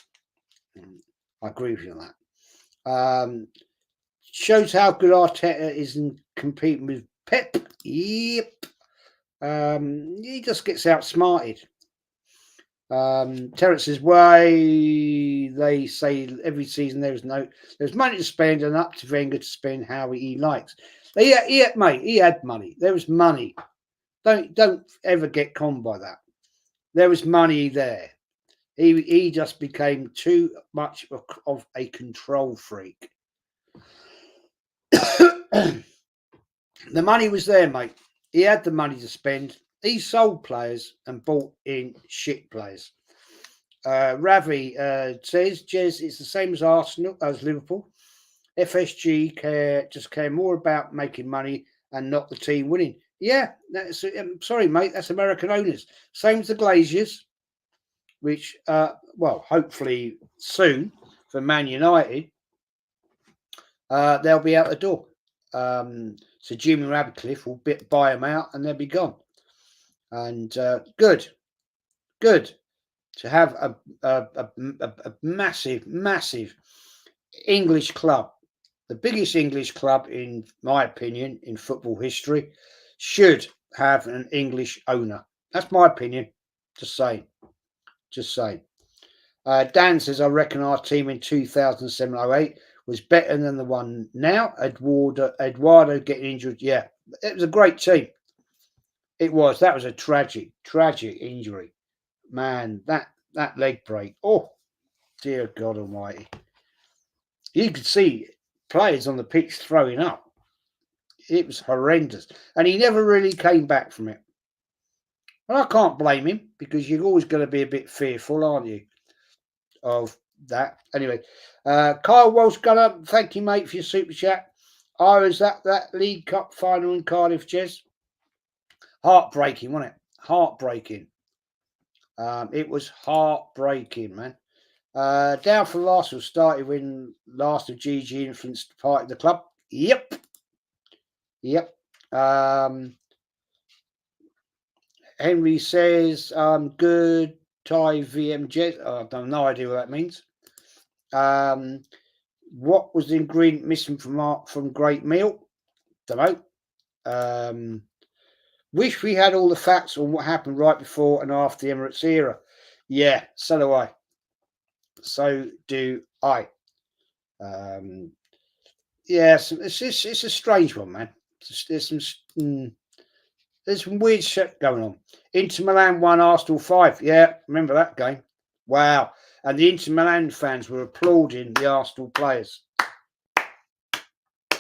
I agree with you on that. Shows how good Arteta is in competing with Pep. Yep. He just gets outsmarted. Terence says, why they say every season there's money to spend and up to Wenger to spend how he likes. He had money. There was money. Don't ever get conned by that. There was money there. He just became too much of a control freak. The money was there, mate. He had the money to spend. He sold players and bought in shit players. Ravi says, Jez, it's the same as Arsenal, as Liverpool. FSG care more about making money and not the team winning. Yeah, sorry, mate. That's American owners. Same as the Glazers, which, hopefully soon for Man United. they'll be out the door. So Jimmy Radcliffe will buy them out and they'll be gone. And good to have a massive English club, the biggest English club in my opinion in football history, should have an English owner. That's my opinion. Just saying. Dan says, I reckon our team in 2007-08 was better than the one now. Eduardo getting injured. Yeah, it was a great team. It was. That was a tragic injury. Man, that leg break. Oh, dear God almighty. You could see players on the pitch throwing up. It was horrendous. And he never really came back from it. And I can't blame him because you're always going to be a bit fearful, aren't you, of that. Anyway, Kyle Walsh Gunner, thank you, mate, for your super chat. I was at that League Cup final in Cardiff, Jez. Heartbreaking, wasn't it? Heartbreaking. It was heartbreaking, man. Down for Arsenal started when last of GG influenced part of the club. Yep. Henry says, good Thai VMJ. I have no idea what that means. What was the ingredient missing from Great Meal? Don't know. Wish we had all the facts on what happened right before and after the Emirates era. Yeah, so do I. Yes, it's a strange one, man. There's some weird shit going on. Inter Milan 1, Arsenal 5. Yeah, remember that game? Wow. And the Inter Milan fans were applauding the Arsenal players. I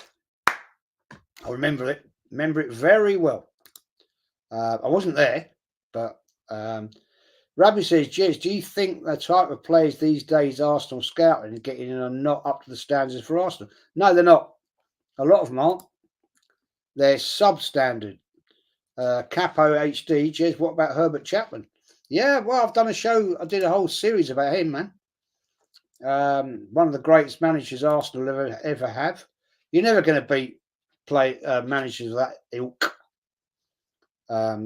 remember it. Remember it very well. I wasn't there, but Rabbi says, Jez, do you think the type of players these days Arsenal scouting are getting in are not up to the standards for Arsenal? No, they're not. A lot of them aren't. They're substandard. Capo HD, Jez, what about Herbert Chapman? Yeah, well, I've done a show. I did a whole series about him, man. One of the greatest managers Arsenal ever have. You're never going to beat managers of that ilk.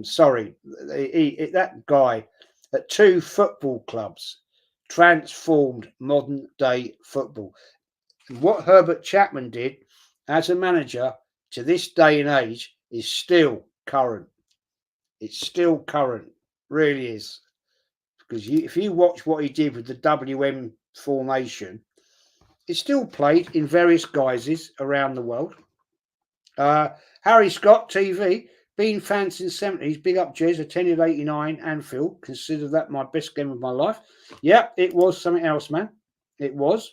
Sorry, that guy at 2 football clubs transformed modern day football. And what Herbert Chapman did as a manager to this day and age is still current. It's still current, really is. Because if you watch what he did with the WM formation, it's still played in various guises around the world. Harry Scott TV, been fans since the 70s. Big up, Jez. Attended 89 Anfield. Consider that my best game of my life. Yeah, it was something else, man. It was.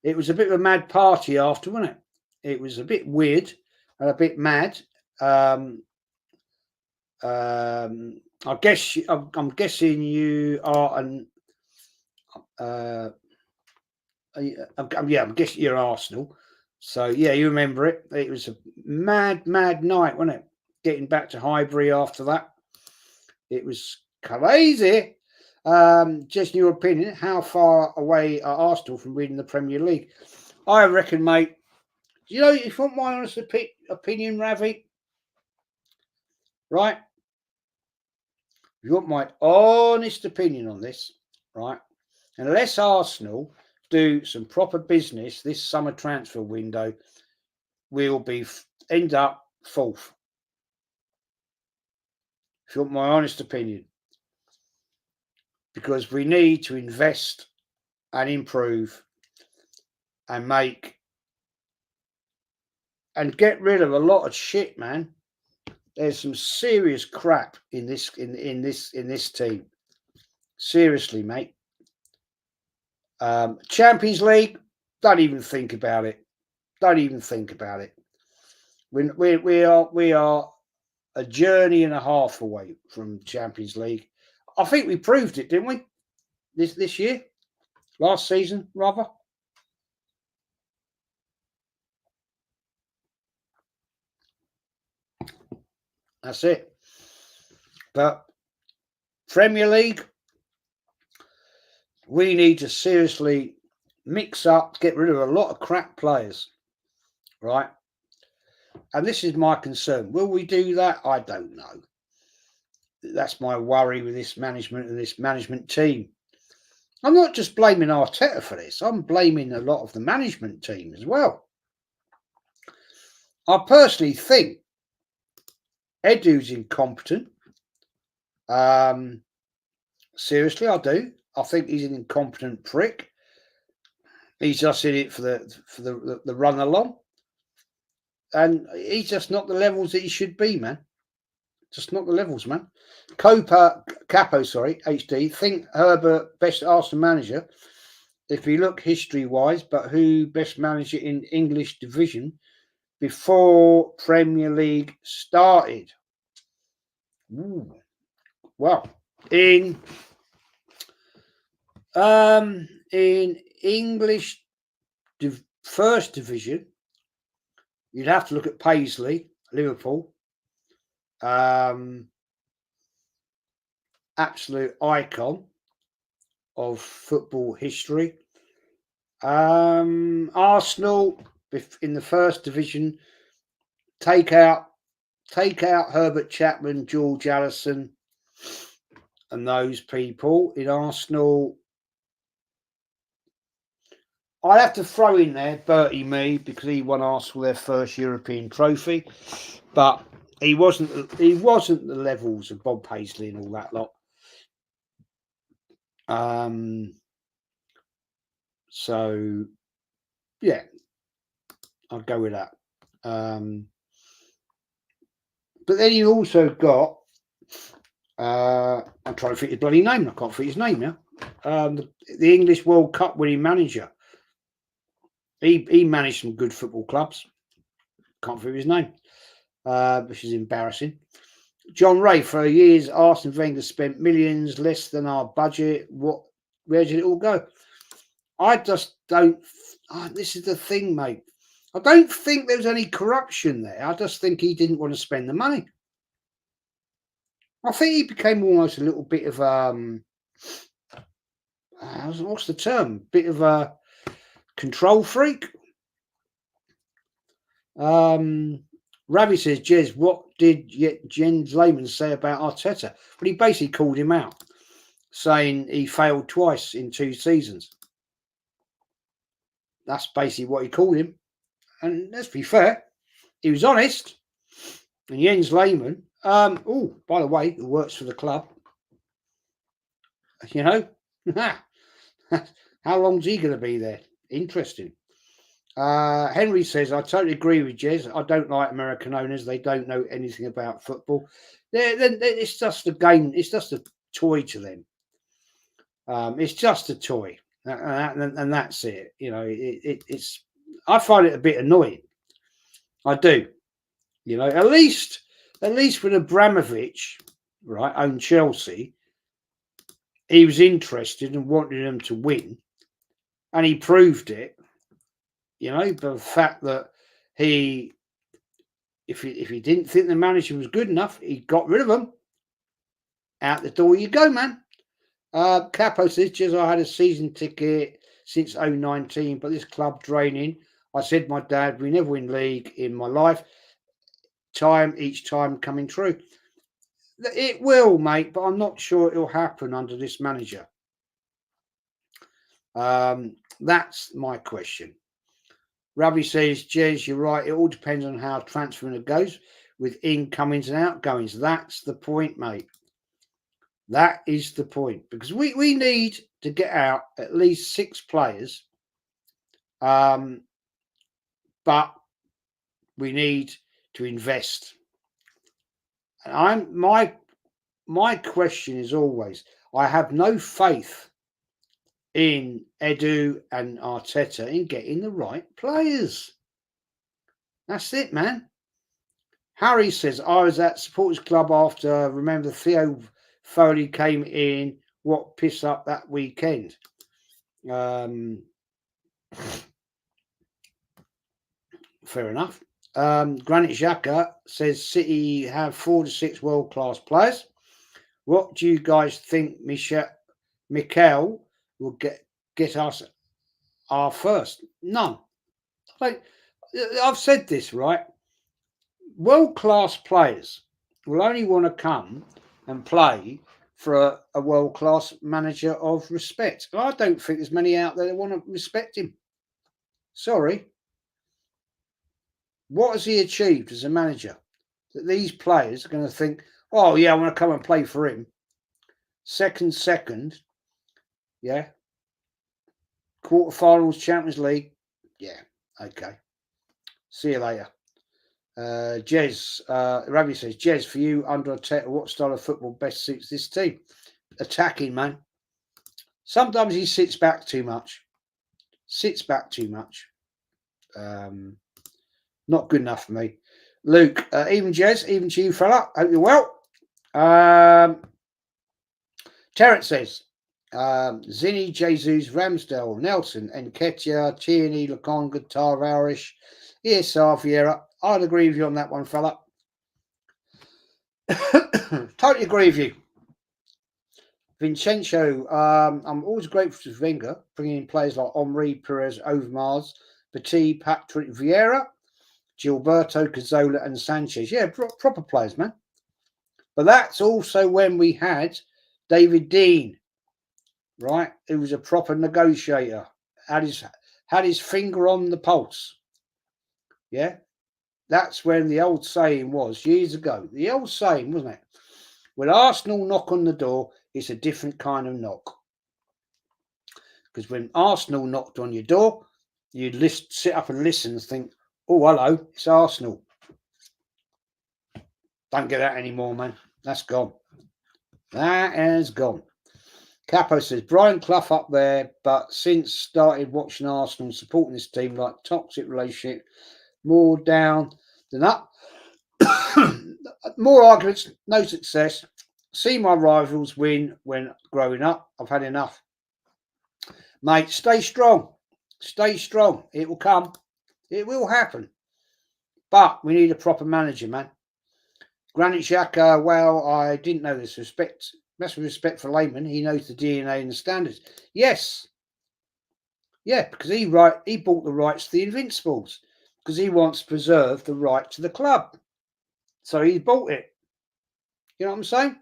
It was a bit of a mad party after, wasn't it? It was a bit weird and a bit mad. I'm guessing you are I'm guessing you're Arsenal. So yeah, you remember it. It was a mad night, wasn't it? Getting back to Highbury after that. It was crazy. Just your opinion, how far away are Arsenal from winning the Premier League? I reckon, mate, you know, if you want my honest opinion, Ravi, right? If you want my honest opinion on this, right? Unless Arsenal do some proper business this summer transfer window, we'll end up 4th. If you want my honest opinion. Because we need to invest and improve and get rid of a lot of shit, man. There's some serious crap in this team. Seriously, mate. Champions League, don't even think about it. Don't even think about it. We are a journey and a half away from Champions League. I think we proved it, didn't we? This year, last season, rather. That's it. But Premier League, we need to seriously mix up, get rid of a lot of crap players, right? And this is my concern. Will we do that? I don't know. That's my worry with this management and this management team. I'm not just blaming Arteta for this. I'm blaming a lot of the management team as well. I personally think Edu's incompetent. Seriously, I do. I think he's an incompetent prick. He's just in it for the run along, and he's just not the levels that he should be, man. Just not the levels, man. Capo, HD. Think Herbert best Arsenal manager. If we look history-wise, but who best manager in English division before Premier League started? Ooh. Well, in English first division, you'd have to look at Paisley, Liverpool. Absolute icon of football history. Arsenal in the first division, take out Herbert, Chapman, George Allison, and those people in Arsenal. I'd have to throw in there Bertie Mee because he won Arsenal their first European trophy, but he wasn't the levels of Bob Paisley and all that lot. So yeah, I'd go with that. But then you also got I'm trying to think his bloody name. I can't think his name now. The English World Cup winning manager. He managed some good football clubs. Can't think of his name, which is embarrassing. John Ray, for years, Arsene Wenger spent millions less than our budget. Where did it all go? I just don't. This is the thing, mate. I don't think there was any corruption there. I just think he didn't want to spend the money. I think he became almost a little bit of what's the term? Bit of a control freak. Ravi says, Jez, what did Jens Lehmann say about Arteta? Well, he basically called him out, saying he failed twice in 2 seasons. That's basically what he called him. And let's be fair, he was honest. And Jens Lehmann, by the way, who works for the club, you know, how long's he going to be there? Interesting. Henry says, I totally agree with Jez. I don't like American owners. They don't know anything about football. It's just a game. It's just a toy to them. It's just a toy. And that's it. You know, it's. I find it a bit annoying. I do. You know, at least when Abramovich, right, owned Chelsea, he was interested and wanted them to win, and he proved it. You know, but the fact that if he didn't think the manager was good enough, he got rid of them. Out the door you go, man. Capo says, Jez, I had a season ticket since 2019, but this club draining. I said, my dad, we never win league in my life. Each time coming true. It will, mate, but I'm not sure it'll happen under this manager. That's my question. Ravi says, Jez, you're right. It all depends on how transfer goes with incomings and outgoings. That's the point, mate. That is the point. Because we need to get out at least 6 players. But we need to invest. And my question is always, I have no faith in Edu and Arteta in getting the right players. That's it, man. Harry says, I was at Supporters Club after, remember Theo Foley came in, what piss up that weekend. Fair enough. Granit Xhaka says City have 4 to 6 world-class players. What do you guys think Mikel will get us are first. None. I've said this, right? World-class players will only want to come and play for a world-class manager of respect. And I don't think there's many out there that want to respect him. Sorry. What has he achieved as a manager? That these players are going to think, oh, yeah, I want to come and play for him. Second, yeah. Quarterfinals, Champions League, yeah, okay. See you later. Jez, Ravi says, Jez, for you, under Arteta, what style of football best suits this team? Attacking, man. Sometimes he sits back too much. Not good enough for me. Luke, even Jez, even to you, fella. Hope you're well. Terrence says, Zinni, Jesus, Ramsdale, Nelson, Nketiah, Tierney, Lokonga, Tavares, ESR, Vieira. I'd agree with you on that one, fella. Totally agree with you. Vincenzo, I'm always grateful to Wenger, bringing in players like Omri, Perez, Overmars, Petit, Patrick, Vieira, Gilberto, Cazzola, and Sanchez. Yeah, proper players, man. But that's also when we had David Dean, right? Who was a proper negotiator, had his finger on the pulse. Yeah, that's when the old saying was years ago. The old saying, wasn't it? When Arsenal knock on the door, it's a different kind of knock. Because when Arsenal knocked on your door, you'd sit up and listen and think, oh, hello, it's Arsenal. Don't get that anymore, man. That's gone. That has gone. Capo says, Brian Clough up there, but since started watching Arsenal supporting this team, like toxic relationship, more down than up. More arguments, no success. See my rivals win when growing up. I've had enough. Mate, stay strong. Stay strong. It will come. It will happen. But we need a proper manager, man. Granit Xhaka, well, I didn't know this. Massive respect for Lehmann. He knows the DNA and the standards. Yes. Yeah, because he bought the rights to the Invincibles because he wants to preserve the right to the club. So he bought it. You know what I'm saying?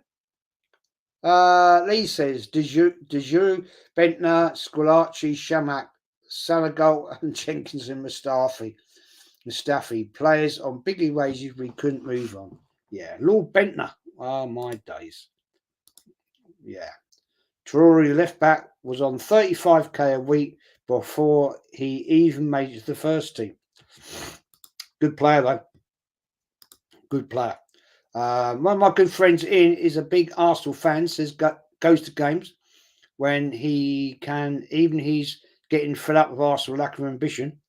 Lee says, De Giroud, Bentner, Squillaci, Shamak, Salagal, and Jenkins and Mustafi. Players on biggie wages we couldn't move on. Yeah, Lord Bentner. Oh, my days. Yeah. Traore, left back, was on 35k a week before he even made it to the first team. Good player, though. Good player. One of my good friends, Ian, is a big Arsenal fan, says goes to games when he can, even he's getting fed up with Arsenal lack of ambition.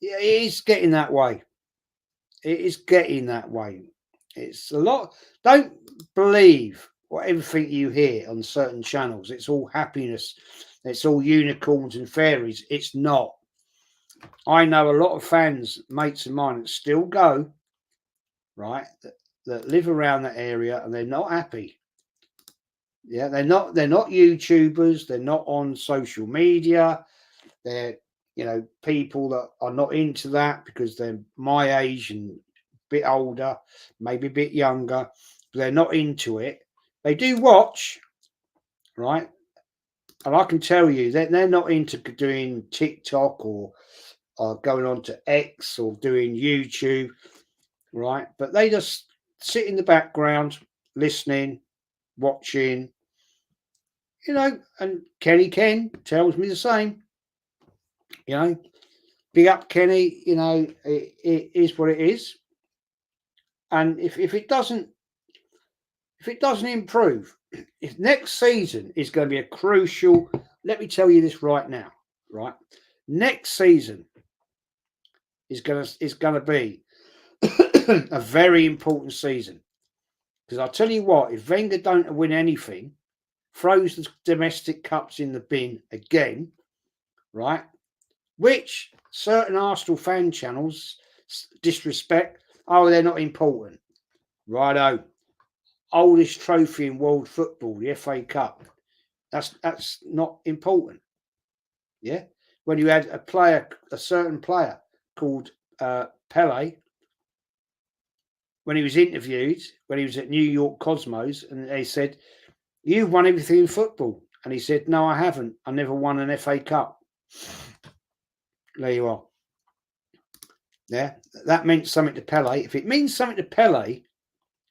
Yeah, it is getting that way. It is getting that way. It's a lot. Don't believe everything you hear on certain channels. It's all happiness. It's all unicorns and fairies. It's not. I know a lot of fans, mates of mine, that still go, right, that live around that area and they're not happy. Yeah, they're not YouTubers, they're not on social media, they're people that are not into that because they're my age and a bit older, maybe a bit younger, but they're not into it. They do watch, right? And I can tell you that they're not into doing TikTok or going on to X or doing YouTube, right? But they just sit in the background, listening, watching, and Kenny Ken tells me the same. Big up Kenny, it is what it is. And if it doesn't improve, if next season is going to be a crucial, let me tell you this right now, right? Next season is going to be a very important season. Because I'll tell you what, if Wenger don't win anything, throws the domestic cups in the bin again, right? Which certain Arsenal fan channels disrespect. Oh, they're not important. Righto. Oldest trophy in world football, the FA Cup. That's not important. Yeah. when you had a certain player called Pele, when he was interviewed, when he was at New York Cosmos, and they said, "You've won everything in football," and he said, "No, I haven't. I never won an FA Cup." There you are. Yeah, that meant something to Pele. If it means something to Pele,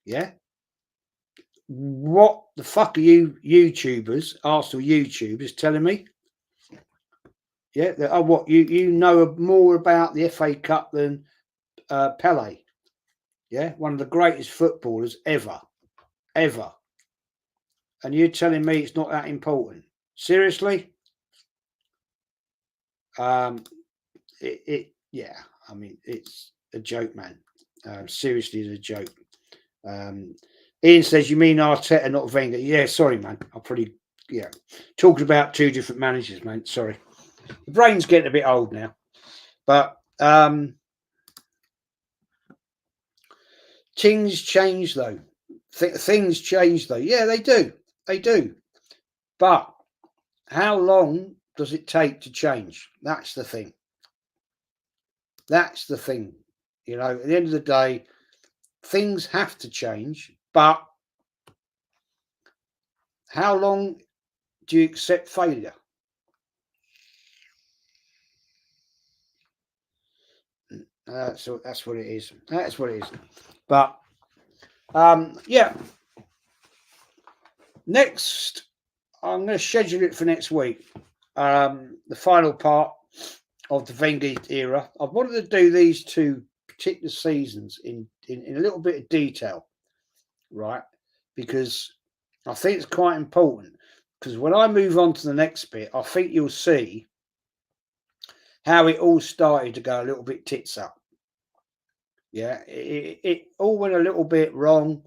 yeah, what the fuck are you YouTubers, Arsenal YouTubers, telling me? Yeah, what you know more about the FA Cup than Pele? Yeah, one of the greatest footballers ever, and you're telling me it's not that important? Seriously? Yeah. I mean, it's a joke, man. Seriously, it's a joke. Ian says, "You mean Arteta, not Wenger?" Yeah, sorry, man. Talking about two different managers, man. Sorry, the brain's getting a bit old now. But things change, though. Things change, though. Yeah, they do. They do. But how long does it take to change? That's the thing. That's the thing. You know, at the end of the day, things have to change. But how long do you accept failure? So that's what it is. That's what it is. But yeah. Next, I'm going to schedule it for next week. The final part of the Wenger era. I wanted to do these two particular seasons in a little bit of detail, right? Because I think it's quite important. Because when I move on to the next bit, I think you'll see how it all started to go a little bit tits up. Yeah, it all went a little bit wrong.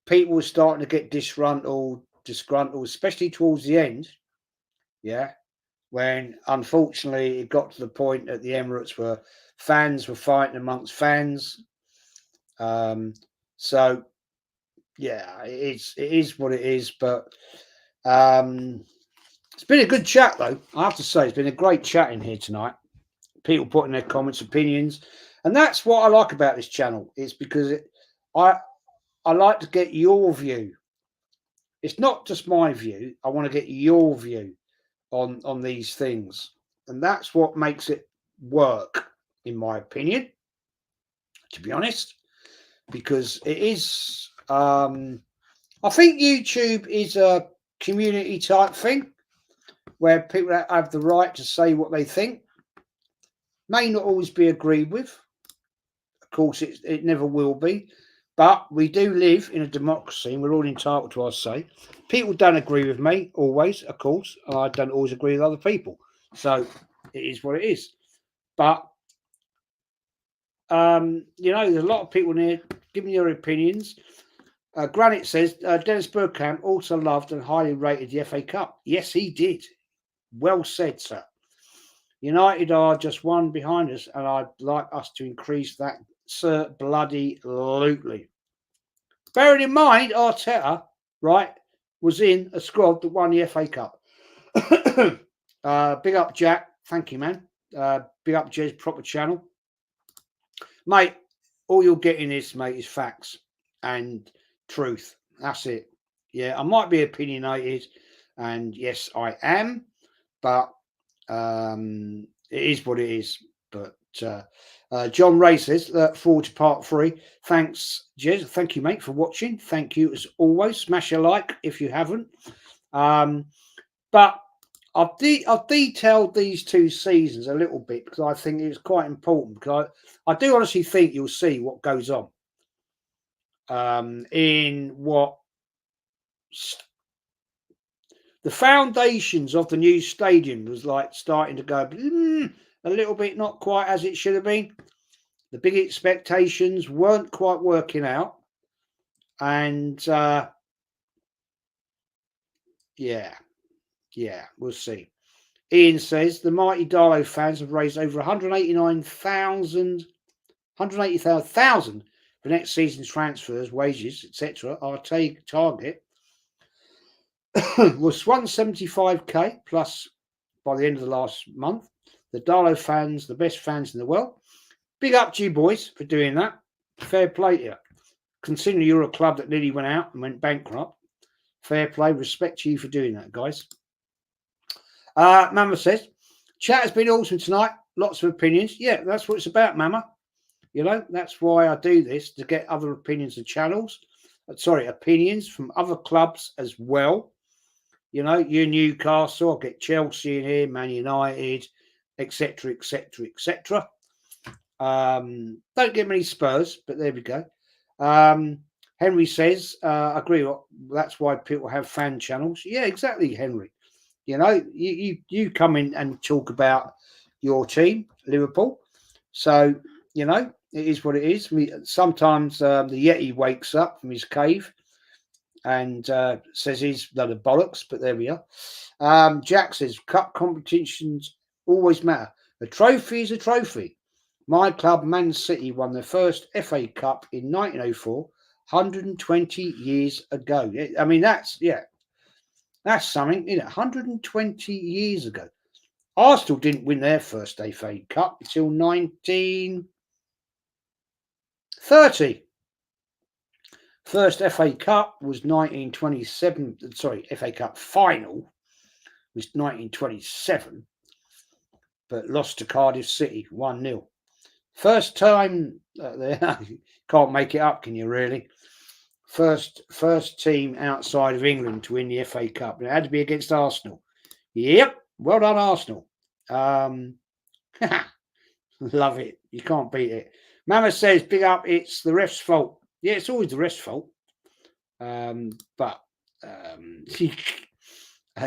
People were starting to get disgruntled, especially towards the end. Yeah, when unfortunately it got to the point at the Emirates where fans were fighting amongst fans. So yeah, it is what it is. But it's been a good chat, though. I have to say, it's been a great chat in here tonight. People putting their comments, opinions, and that's what I like about this channel. It's because I like to get your view. It's not just my view. I want to get your view on these things, and that's what makes it work, in my opinion, to be honest, because it is I think YouTube is a community type thing where people have the right to say what they think. May not always be agreed with, of course it never will be, but we do live in a democracy and we're all entitled to our say. People don't agree with me always, of course, and I don't always agree with other people. So it is what it is. But, you know, there's a lot of people in here giving their opinions. Granite says, Dennis Bergkamp also loved and highly rated the FA Cup. Yes, he did. Well said, sir. United are just one behind us, and I'd like us to increase that, sir, bloody lootly. Bearing in mind, Arteta, right, was in a squad that won the FA Cup. Big up, Jack. Thank you, man. Big up, Jez, proper channel. Mate, all you're getting is, mate, is facts and truth. That's it. Yeah, I might be opinionated, and yes, I am, but it is what it is. But John Ray says, forward to part 3. Thanks, Jez. Thank you, mate, for watching. Thank you as always. Smash a like if you haven't. But I've detailed these two seasons a little bit because I think it's quite important, because I do honestly think you'll see what goes on in what the foundations of the new stadium was like starting to go a little bit not quite as it should have been. The big expectations weren't quite working out, and yeah, we'll see. Ian says the mighty Darlow fans have raised over 180,000 for next season's transfers, wages, etc. Our target was 175k plus by the end of the last month. The Darlow fans, the best fans in the world. Big up to you boys for doing that. Fair play to you. Considering you're a club that nearly went out and went bankrupt. Fair play. Respect to you for doing that, guys. Mama says, chat has been awesome tonight. Lots of opinions. Yeah, that's what it's about, Mama. You know, that's why I do this, to get other opinions and channels. Opinions from other clubs as well. You know, you Newcastle, I'll get Chelsea in here, Man United, etc., etc., etc. Don't get many Spurs, but there we go. Henry says, I agree. That's why people have fan channels. Yeah, exactly, Henry. You know, you come in and talk about your team, Liverpool. So, you know, it is what it is. Sometimes the Yeti wakes up from his cave and says he's done a bollocks, but there we are. Jack says, cup competitions always matter. A trophy is a trophy. My club, Man City, won their first FA Cup in 1904, 120 years ago. I mean, that's something, isn't it? 120 years ago. Arsenal didn't win their first FA Cup until 1930. First FA Cup was 1927. Sorry, FA Cup final was 1927, but lost to Cardiff City 1-0. First time can't make it up, can you really? First team outside of England to win the FA Cup. It had to be against Arsenal. Yep, well done, Arsenal. Love it. You can't beat it. Mama says, big up, it's the ref's fault. Yeah, it's always the ref's fault.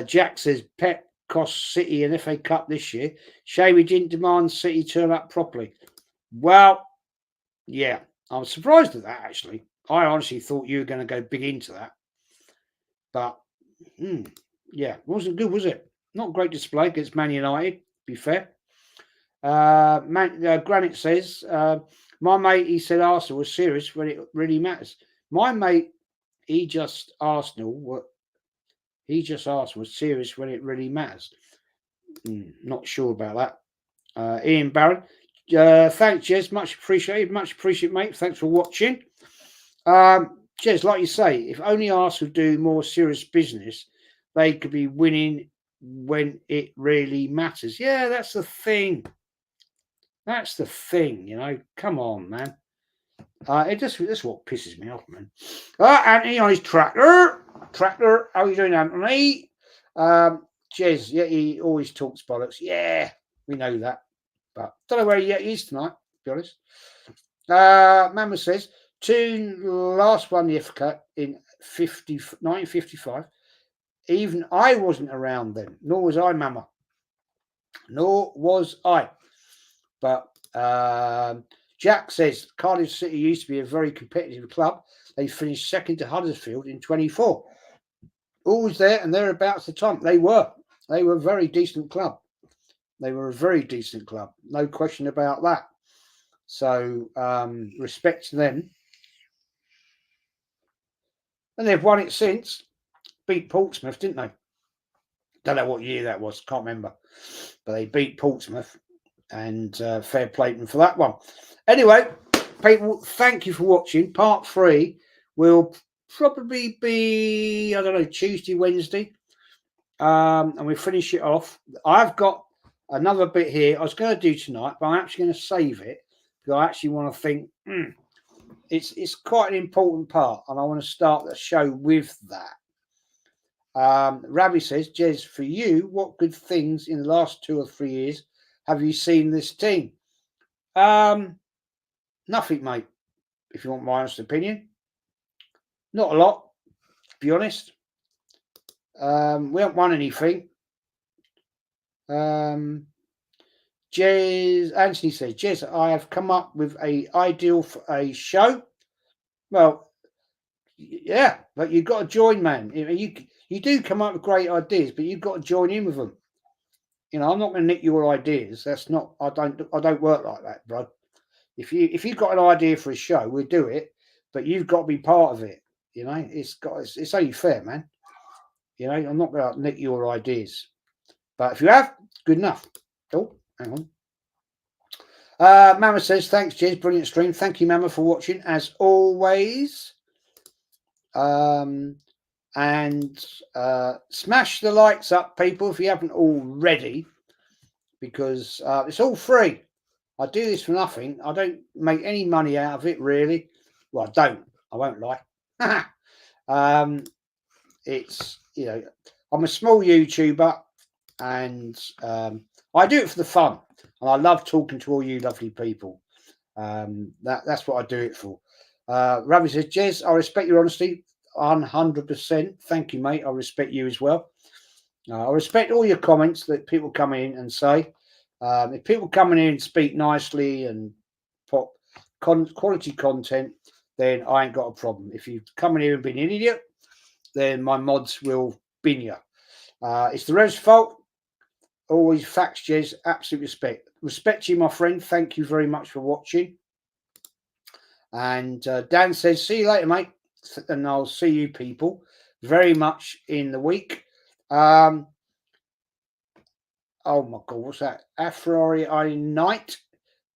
Jack says, Pep cost City an FA Cup this year. Shame we didn't demand City turn up properly. Well, yeah, I was surprised at that, actually. I honestly thought you were going to go big into that. But, yeah, wasn't good, was it? Not a great display against Man United, to be fair. Granite says, my mate, he said Arsenal was serious when it really matters. My mate, he just asked was serious when it really matters. Not sure about that. Ian Barron, thanks, Jez. Much appreciated. Much appreciated, mate. Thanks for watching. Jez, like you say, if only Arsenal do more serious business, they could be winning when it really matters. Yeah, that's the thing. That's the thing, you know. Come on, man. That's what pisses me off, man. Anthony on his tractor. How are you doing, Anthony? Jez, yeah, he always talks bollocks. Yeah, we know that. But don't know where he is tonight, to be honest. Mama says, Toon last won the FA Cup in 1955. Even I wasn't around then, nor was I, Mama. Nor was I. But Jack says, Cardiff City used to be a very competitive club. They finished second to Huddersfield in 24. Always there and thereabouts the time. They were a very decent club. They were a very decent club. No question about that. So respect to them. And they've won it since. Beat Portsmouth, didn't they? Don't know what year that was. Can't remember. But they beat Portsmouth. And fair play to them for that one. Anyway, people, thank you for watching. Part 3 will probably be, I don't know, Tuesday, Wednesday. And we finish it off. I've got another bit here I was going to do tonight, but I'm actually going to save it because I actually want to think it's quite an important part, and I want to start the show with that. Ravi says, Jez, for you, what good things in the last 2 or 3 years have you seen this team? Nothing, mate, if you want my honest opinion. Not a lot, to be honest. We haven't won anything. Anthony says, Jez, I have come up with an ideal for a show. Well, yeah, but you've got to join, man. You do come up with great ideas, but you've got to join in with them. You know, I'm not going to nick your ideas. That's not. I don't work like that, bro. If you've got an idea for a show, we'll do it. But you've got to be part of it. You know, it's only fair, man. You know, I'm not going to nick your ideas. But if you have, good enough. Oh, hang on. Mama says, thanks, Jez. Brilliant stream. Thank you, Mama, for watching, as always. And smash the likes up, people, if you haven't already, because it's all free. I do this for nothing. I don't make any money out of it, really. Well, I don't. I won't lie. It's, you know, I'm a small YouTuber, and I do it for the fun, and I love talking to all you lovely people. That's what I do it for. Ravi says, Jez, I respect your honesty 100%. Thank you, mate. I respect you as well. I respect all your comments that people come in and say. If people come in and speak nicely and put quality content, then I ain't got a problem. If you come in here and be an idiot, then my mods will bin you. It's the Rev's fault. Always facts, Jez. Absolute respect. Respect you, my friend. Thank you very much for watching. And Dan says, see you later, mate. And I'll see you people very much in the week. Oh my God, what's that? Afrori Night.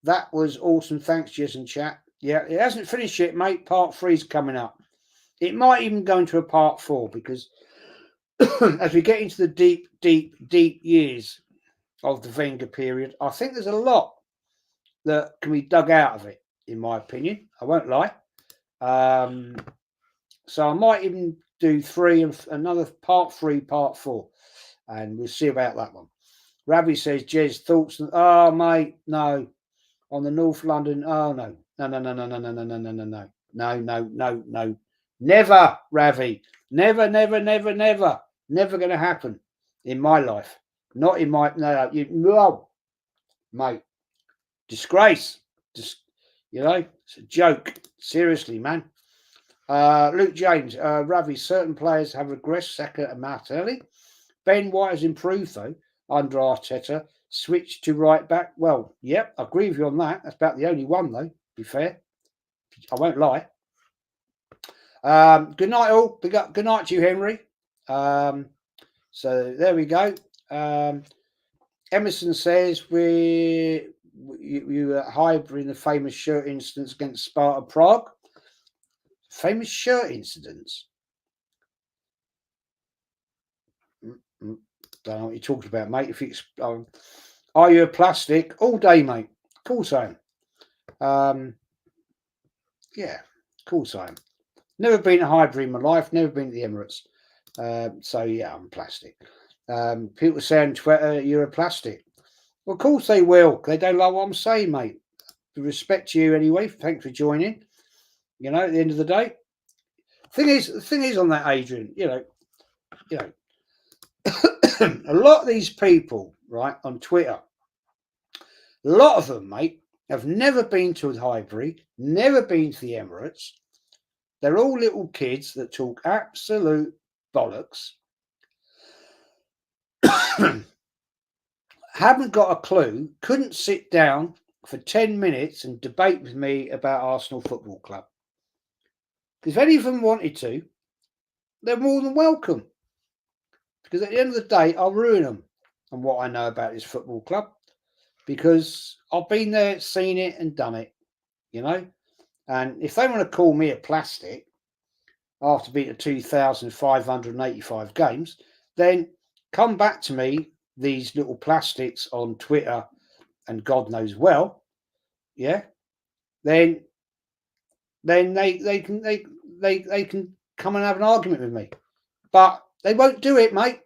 That was awesome. Thanks, Jez and chat. Yeah, it hasn't finished yet, mate. Part 3 is coming up. It might even go into a part 4, because as we get into the deep years of the Wenger period, I think there's a lot that can be dug out of it, in my opinion. I won't lie. So I might even do 3 and another part 3, part 4, and we'll see about that one. Ravi says, Jez, thoughts? Oh, mate, no. On the North London, oh, no. No. Never, Ravi. Never. Never going to happen in my life. Not in my, no, mate. Disgrace. Just, you know, it's a joke. Seriously, man. Luke James, Ravi, certain players have regressed, Saka and Martinelli. Ben White has improved, though, under Arteta. Switched to right back. Well, yep, I agree with you on that. That's about the only one, though, to be fair. I won't lie. Good night, all. Good night to you, Henry. So there we go. Emerson says you were Highbury in the famous shirt incidents against Sparta Prague. Famous shirt incidents? Don't know what you're talking about, mate. If it's are you a plastic? All day, mate. Of course I am. Yeah, of course I am. Never been to Highbury in my life. Never been to the Emirates. So yeah, I'm plastic. People say on Twitter, you're a plastic. Well, of course they will. They don't like what I'm saying, mate. Respect you anyway. Thanks for joining. You know, at the end of the day. The thing is on that, Adrian, you know, a lot of these people, right, on Twitter, a lot of them, mate, have never been to Highbury, never been to the Emirates. They're all little kids that talk absolute bollocks. Haven't got a clue, couldn't sit down for 10 minutes and debate with me about Arsenal Football Club. If any of them wanted to, they're more than welcome. Because at the end of the day, I'll ruin them and what I know about this football club. Because I've been there, seen it and done it, you know. And if they want to call me a plastic after being at 2,585 games, then come back to me, these little plastics on Twitter and God knows well, yeah. Then they can come and have an argument with me, but they won't do it, mate.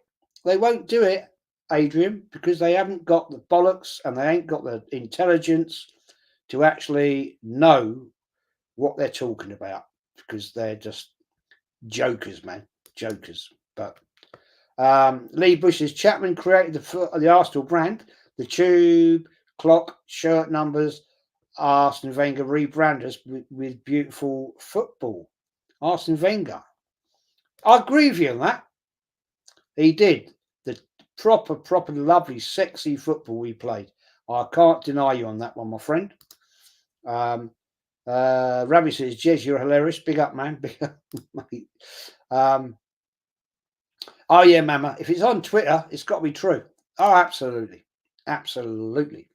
They won't do it, Adrian, because they haven't got the bollocks and they ain't got the intelligence to actually know what they're talking about, because they're just jokers, man, jokers. But Lee Bush says Chapman created the Arsenal brand, the tube, clock, shirt numbers. Arsene Wenger rebranded us with beautiful football. Arsene Wenger, I agree with you on that. He did the proper, lovely, sexy football we played. I can't deny you on that one, my friend. Ravi says, Jez, you're hilarious. Big up, man. Big up, mate. Oh, yeah, Mama. If it's on Twitter, it's got to be true. Oh, absolutely. Absolutely.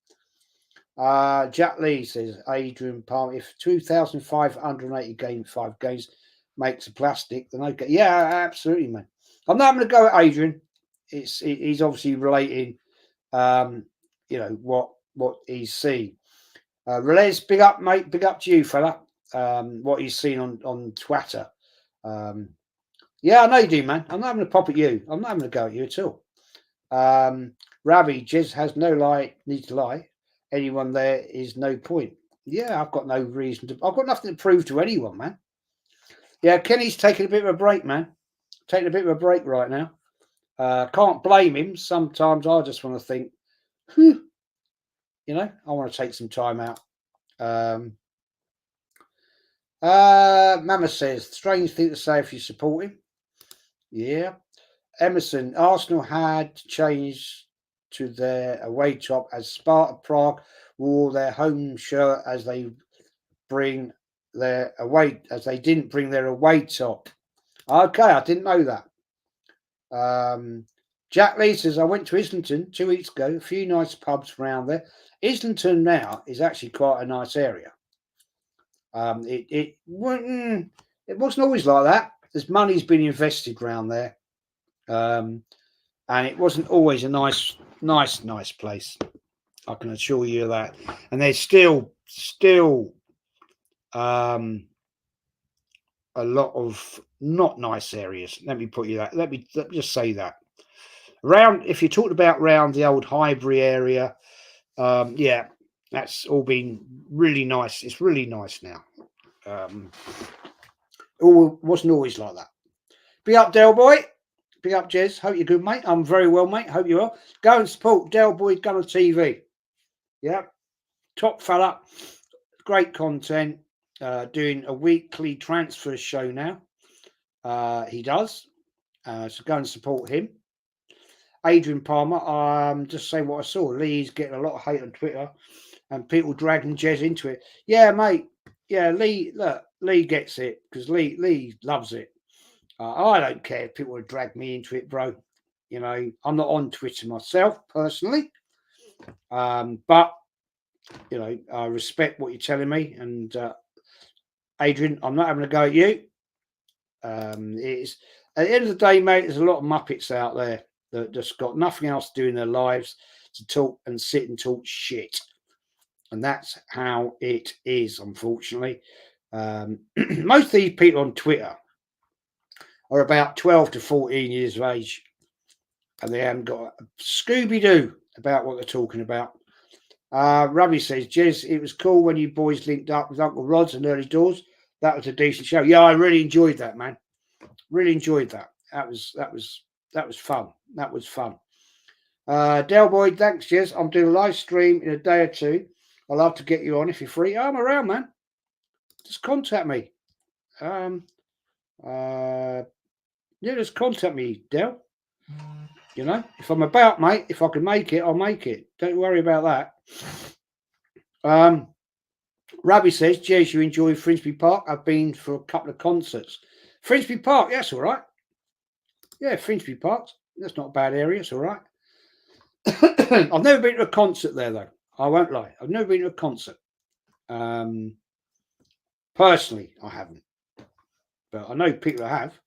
Jack Lee says, Adrian Palmer, if 2,580 games, 5 games makes a plastic, then okay. Yeah, absolutely, man. I'm not going to go at Adrian. He's obviously relating, um, what he's seen. Relez, big up, mate. Big up to you, fella. What he's seen on Twitter. Um, yeah, I know you do, man. I'm not having to pop at you. I'm not having to go at you at all. Ravi, Jez has no need to lie. Anyone there is no point. Yeah, I've got no reason to. I've got nothing to prove to anyone, man. Yeah, Kenny's taking a bit of a break, man. Taking a bit of a break right now. Can't blame him. Sometimes I just want to think, I want to take some time out. Mama says, strange thing to say if you support him. Yeah. Emerson, Arsenal had changed to their away top as Sparta Prague wore their home shirt as they didn't bring their away top. Okay, I didn't know that. Jack Lee says, I went to Islington 2 weeks ago, a few nice pubs around there. Islington now is actually quite a nice area. It wasn't always like that. There's money's been invested around there. And it wasn't always a nice place. I can assure you that. And there's still a lot of not nice areas. Let me put you that. Let me just say that. If you talked about around the old Highbury area, yeah, that's all been really nice. It's really nice now. It wasn't always like that. Be up, Del Boy. Big up, Jez. Hope you're good, mate. I'm very well, mate. Hope you are. Go and support Del Boy Gunner TV. Yeah. Top fella. Great content. Doing a weekly transfer show now. He does. So go and support him. Adrian Palmer. Just saying what I saw. Lee's getting a lot of hate on Twitter and people dragging Jez into it. Yeah, mate. Yeah, Lee gets it because Lee loves it. I don't care if people would drag me into it, bro. I'm not on Twitter myself personally, but I respect what you're telling me. And Adrian, I'm not having a go at you. It's at the end of the day, mate. There's a lot of muppets out there that just got nothing else to do in their lives to talk and sit and talk shit, and that's how it is. Unfortunately, most of these people on Twitter are about 12 to 14 years of age, and they haven't got a Scooby-Doo about what they're talking about. Ravi says, Jez, it was cool when you boys linked up with Uncle Rod's and Early Doors. That was a decent show. Yeah, I really enjoyed that, man. Really enjoyed that. That was fun. That was fun. Del Boy, thanks, Jez. I'm doing a live stream in a day or two. I'll love to get you on if you're free. I'm around, man. Just contact me. Just contact me, Del. If I'm about, mate, if I can make it, I'll make it. Don't worry about that. Rabbi says, Jez, you enjoy Finsbury Park? I've been for a couple of concerts. Finsbury Park, that's all right. Yeah, Finsbury Park. That's not a bad area. It's all right. I've never been to a concert there, though. I won't lie. I've never been to a concert. Personally, I haven't. But I know people have.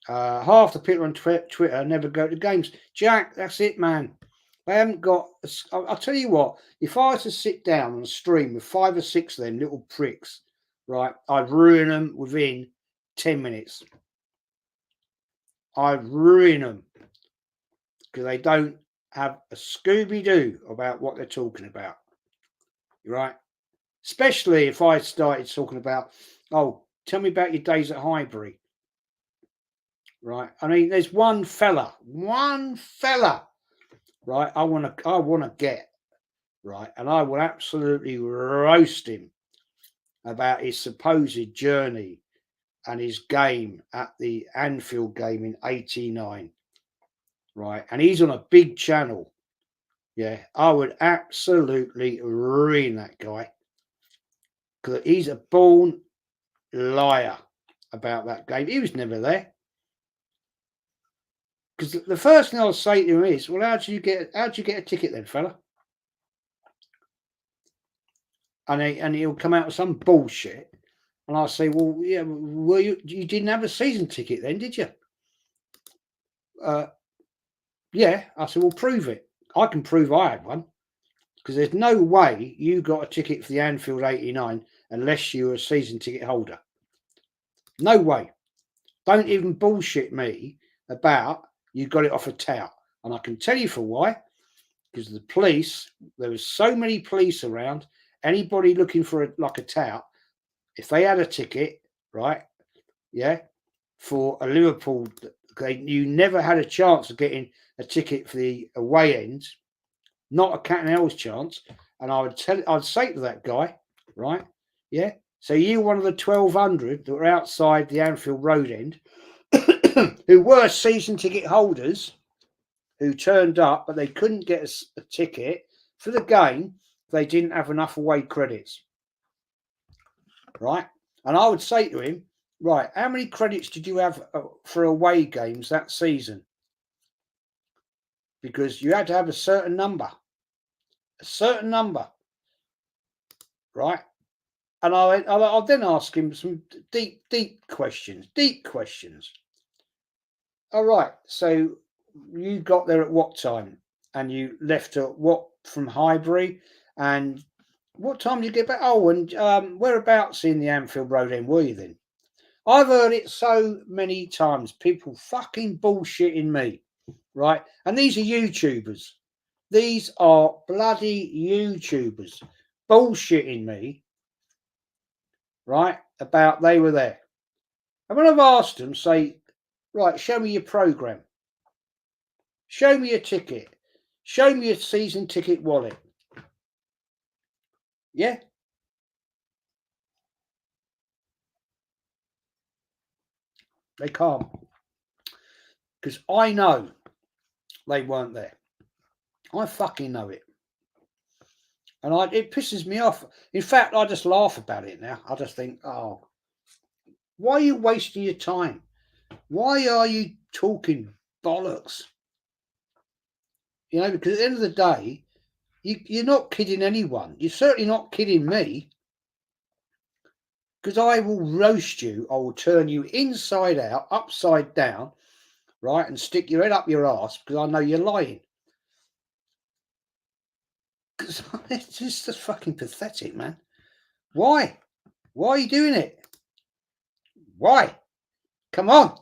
Half the people on Twitter never go to games. Jack, that's it, man. They haven't got. I'll tell you what. If I was to sit down on a stream with 5 or 6 of them little pricks, right, I'd ruin them within 10 minutes. I'd ruin them because they don't have a Scooby-Doo about what they're talking about. Right? Especially if I started talking about, oh, tell me about your days at Highbury. Right? I mean, there's one fella, right? I want to get, right? And I will absolutely roast him about his supposed journey and his game at the Anfield game in '89, right? And he's on a big channel. Yeah, I would absolutely ruin that guy because he's a born liar about that game. He was never there. Because the first thing I'll say to him is, well, how'd you get a ticket then, fella? And he'll come out with some bullshit. And I'll say, well, yeah, well, you didn't have a season ticket then, did you? Yeah. I said, well, prove it. I can prove I had one. Because there's no way you got a ticket for the Anfield 89 unless you were a season ticket holder. No way. Don't even bullshit me about you got it off a tout. And I can tell you for why. Because the police, there was so many police around, anybody looking for a tout, if they had a ticket, right, yeah, for a Liverpool, you never had a chance of getting a ticket for the away end, not a cat and hell's chance. And I'd say to that guy, right, yeah, so you one of the 1,200 that were outside the Anfield Road end, who were season ticket holders, who turned up, but they couldn't get a ticket for the game. They didn't have enough away credits, right? And I would say to him, right, how many credits did you have for away games that season? Because you had to have a certain number, right? And I'll then ask him some deep questions. All right, so you got there at what time? And you left at what from Highbury? And what time did you get back? Oh, and whereabouts in the Anfield Road end were you then? I've heard it so many times. People fucking bullshitting me, right? And these are YouTubers. These are bloody YouTubers bullshitting me, right? About they were there. And when I've asked them, say, right, show me your program. Show me a ticket. Show me a season ticket wallet. Yeah. They can't. Because I know they weren't there. I fucking know it. And it pisses me off. In fact, I just laugh about it now. I just think, oh, why are you wasting your time? Why are you talking bollocks? You know, because at the end of the day, you're not kidding anyone. You're certainly not kidding me. Because I will roast you. I will turn you inside out, upside down, right, and stick your head up your ass because I know you're lying. Because it's just fucking pathetic, man. Why? Why are you doing it? Why? Come on.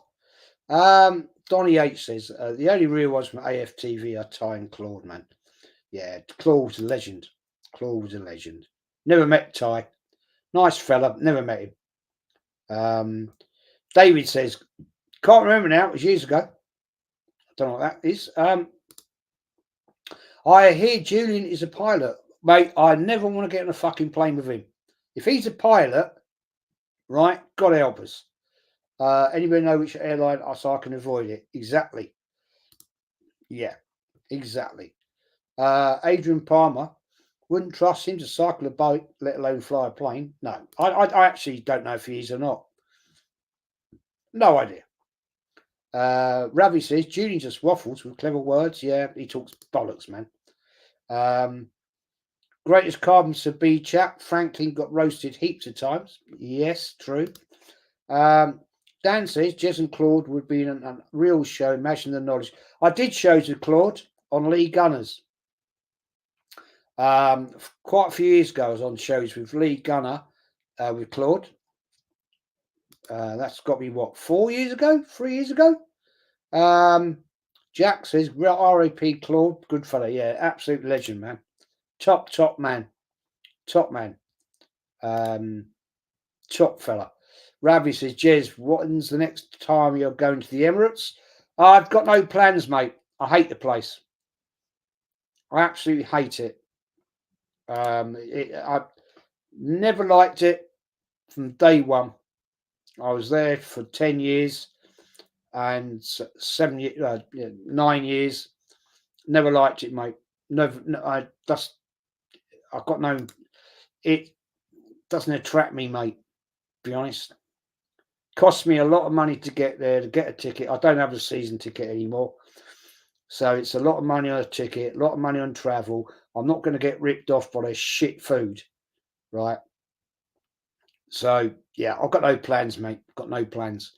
Donny H says, the only real ones from AFTV are Ty and Claude, man. Yeah, Claude's a legend. Never met Ty. Nice fella, never met him. David says, can't remember now, it was years ago. I don't know what that is. I hear Julian is a pilot. Mate, I never want to get on a fucking plane with him. If he's a pilot, right, God help us. Anybody know which airline so I can avoid it? Exactly. Yeah, exactly. Adrian Palmer, wouldn't trust him to cycle a boat, let alone fly a plane. No, I actually don't know if he is or not. No idea. Ravi says, Julian just waffles with clever words. Yeah, he talks bollocks, man. Greatest carbon to be chap. Franklin got roasted heaps of times. Yes, true. Dan says Jez and Claude would be a real show. Imagine the knowledge. I did shows with Claude on Lee Gunners. Quite a few years ago, I was on shows with Lee Gunner with Claude. That's got to be what, 3 years ago. Jack says R.A.P. Claude, good fella. Yeah, absolute legend, man. Top man. Top fella. Ravi says, Jez, when's the next time you're going to the Emirates? I've got no plans, mate. I hate the place. I absolutely hate it. I never liked it from day one. I was there for 10 years and 9 years. Never liked it, mate. It doesn't attract me, mate. To be honest. Cost me a lot of money to get there, to get a ticket. I don't have a season ticket anymore. So it's a lot of money on a ticket, a lot of money on travel. I'm not going to get ripped off by their shit food, right? So, yeah, I've got no plans, mate. Got no plans.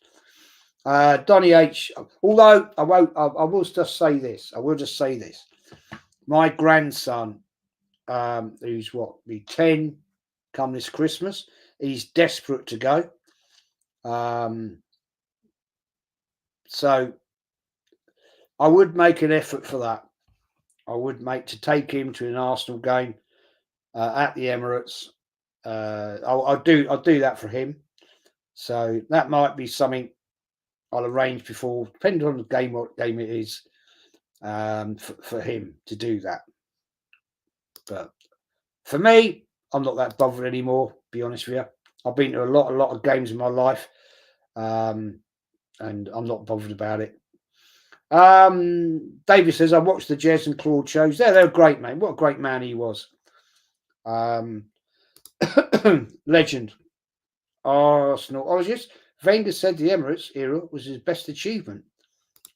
Donny H, although I will just say this. I will just say this. My grandson, who's be 10 come this Christmas, he's desperate to go. So I would make an effort for that. I would make to take him to an Arsenal game at the Emirates. I'll do that for him. So that might be something I'll arrange before, depending on the game, what game it is, for him to do that. But for me, I'm not that bothered anymore. Be honest with you, I've been to a lot of games in my life, and I'm not bothered about it. David says I watched the Jez and Claude shows. They're great, man. What a great man he was. Legend. Arsenalologist. Wenger said the Emirates era was his best achievement.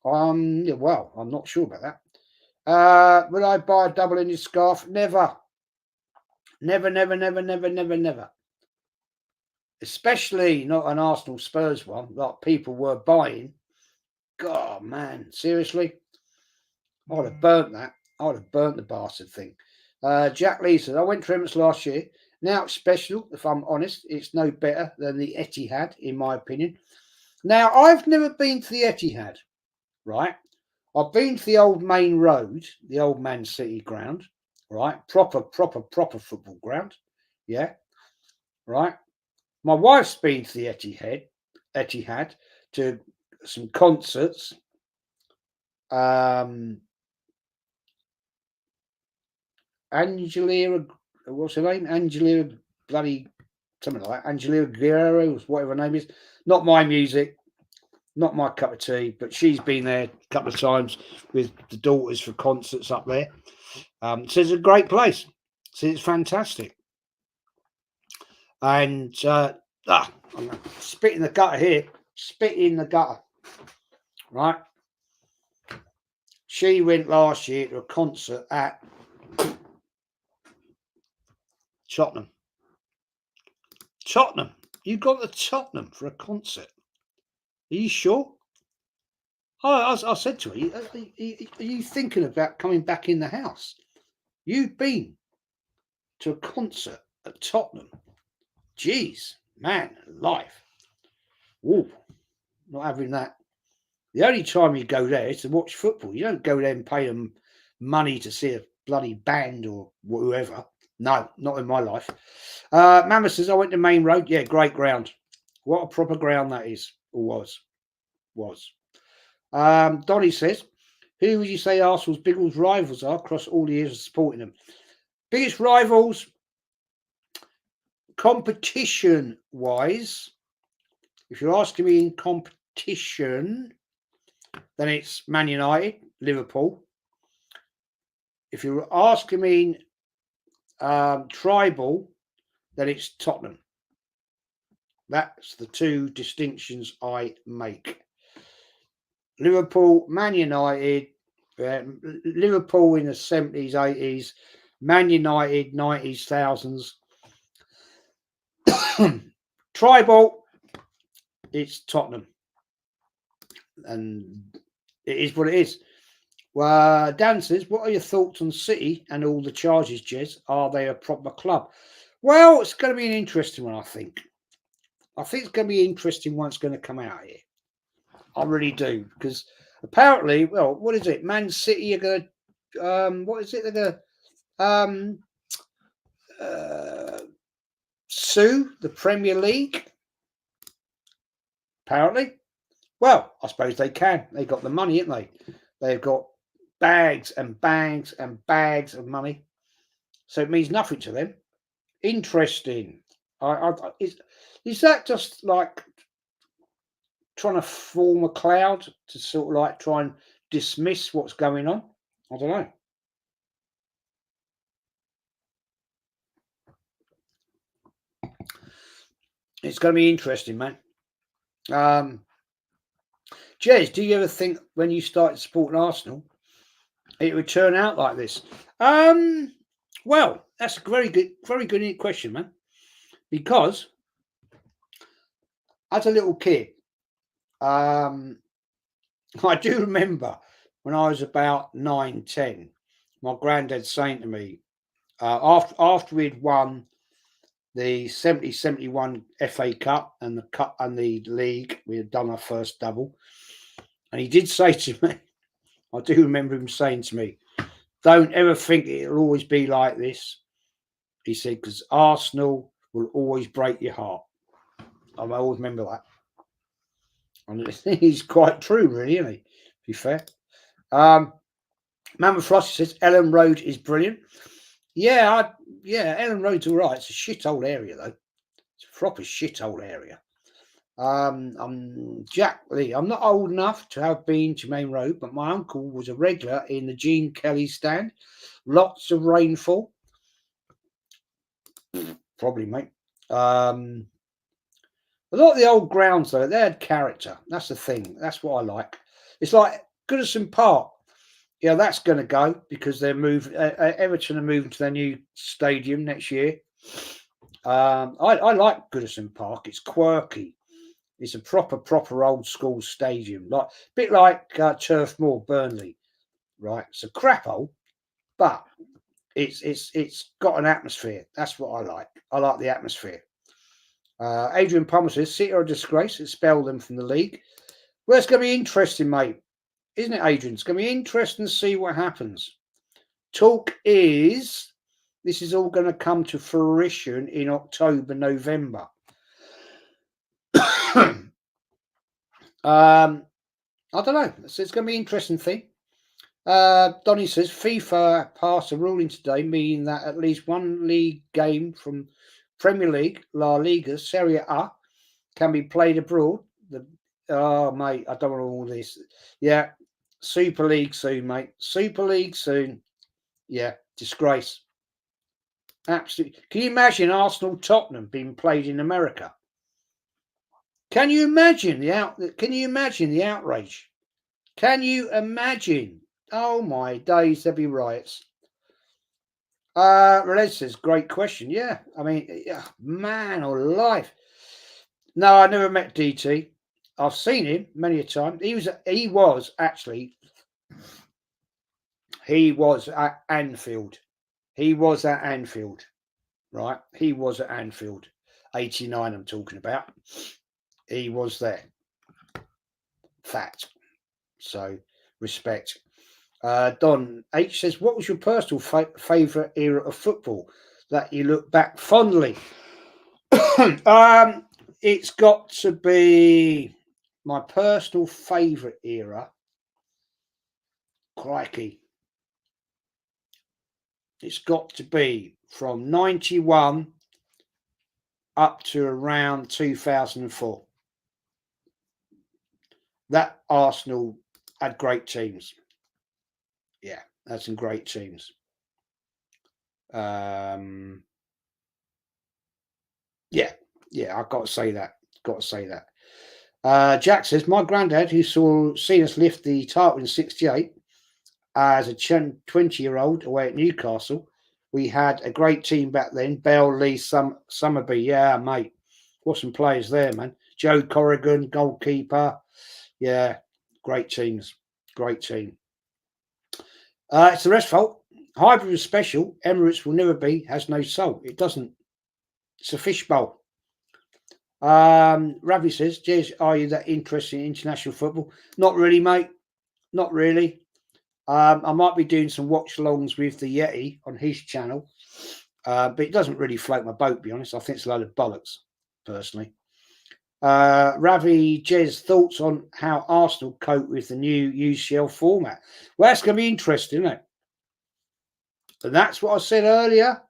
Yeah, well, I'm not sure about that. Would I buy a double-ended scarf? Never. Never. Especially not an Arsenal Spurs one, like people were buying. God, man, seriously? I'd have burnt that. I'd have burnt the bastard thing. Jack Lee says, I went to Emirates last year. Now it's special, if I'm honest. It's no better than the Etihad, in my opinion. Now, I've never been to the Etihad, right? I've been to the old main road, the old Man City ground, right? Proper football ground. Yeah, right? My wife's been to the Etihad to some concerts. Angelia, what's her name? Angelia bloody something like that. Angelia Guerrero, whatever her name is. Not my music, not my cup of tea, but she's been there a couple of times with the daughters for concerts up there. So it's a great place. So it's fantastic. And I'm spit in the gutter here. Spit in the gutter. Right? She went last year to a concert at Tottenham. You got to Tottenham for a concert. Are you sure? I said to her, are you thinking about coming back in the house? You've been to a concert at Tottenham. Jeez, man, life. Ooh, not having that. The only time you go there is to watch football. You don't go there and pay them money to see a bloody band or whoever. No, not in my life. Mama says, I went to Main Road. Yeah, great ground. What a proper ground that is, or was. Donny says, who would you say Arsenal's biggest rivals are across all the years of supporting them? Biggest rivals, competition-wise, if you're asking me in competition, then it's Man United, Liverpool. If you're asking me tribal, then it's Tottenham. That's the two distinctions I make. Liverpool, Man United, Liverpool in the 70s, 80s, Man United, 90s, 1000s. Tribal, it's Tottenham. And it is what it is. Well, Dan says, what are your thoughts on City and all the charges, Jez? Are they a proper club? Well, it's going to be an interesting one, I think. I think it's going to be interesting when it's going to come out here. I really do. Because apparently, well, what is it? Man City are going to, what is it? They're going to sue the Premier League. Apparently. Well, I suppose they can. They got the money, haven't they? They've got bags and bags and bags of money. So it means nothing to them. Interesting. Is that just like trying to form a cloud to sort of like try and dismiss what's going on? I don't know. It's going to be interesting, man. Jez, do you ever think when you started supporting Arsenal, it would turn out like this? Well, that's a very good question, man. Because as a little kid, I do remember when I was about 9, 10, my granddad saying to me, after we'd won the 70-71 FA Cup and the cup and the league, we had done our first double, and he did say to me, I do remember him saying to me, "Don't ever think it'll always be like this." He said, "Because Arsenal will always break your heart." I always remember that, and he's quite true, really, isn't he? To be fair. Mammoth Frosty says Ellen Road is brilliant. Yeah, Ellen Road's all right. It's a shithole area, though. It's a proper shithole area. I'm Jack Lee. I'm not old enough to have been to Main Road, but my uncle was a regular in the Gene Kelly stand. Lots of rainfall. Probably, mate. A lot of the old grounds, though, they had character. That's the thing. That's what I like. It's like Goodison Park. Yeah, that's going to go because they're moving. Everton are moving to their new stadium next year. I like Goodison Park. It's quirky. It's a proper old school stadium, like a bit like Turf Moor, Burnley, right? It's a crap hole, but it's got an atmosphere. That's what I like. I like the atmosphere. Adrian Palmer says City are a disgrace. Expel them from the league. Well, it's going to be interesting, mate, isn't it, Adrian? It's going to be interesting to see what happens. Talk is this is all going to come to fruition in October, November. I don't know. It's going to be an interesting thing. Donny says FIFA passed a ruling today, meaning that at least one league game from Premier League, La Liga, Serie A can be played abroad. Oh, mate, I don't want all this. Yeah, Super League soon, mate. Super League soon. Yeah, disgrace. Absolutely. Can you imagine Arsenal Tottenham being played in America? Can you imagine Can you imagine the outrage? Can you imagine? Oh my days, there'd be riots. Relez says, great question. Yeah, I mean, man alive. No, I never met DT. I've seen him many a time. He was actually at Anfield. He was at Anfield, right? He was at Anfield. 89, I'm talking about. He was there. Fact. So, respect. Don H says, what was your personal favourite era of football that you look back fondly? It's got to be my personal favourite era. Crikey. It's got to be from 91 up to around 2004. That Arsenal had great teams. Yeah, had some great teams. Yeah, I've got to say that. Jack says, my granddad, who seen us lift the title in 68 as a 20-year-old away at Newcastle, we had a great team back then. Bell, Lee, Summerby. Yeah, mate. What some players there, man. Joe Corrigan, goalkeeper. Yeah, great teams. Great team. It's the rest fault. Hybrid is special. Emirates will never be, has no soul. It doesn't. It's a fishbowl. Ravi says, Jez, are you that interested in international football? Not really, mate. Not really. I might be doing some watch-alongs with the Yeti on his channel, but it doesn't really float my boat, to be honest. I think it's a load of bollocks, personally. Ravi, Jez, thoughts on how Arsenal cope with the new UCL format? Well, that's going to be interesting, isn't it? And that's what I said earlier.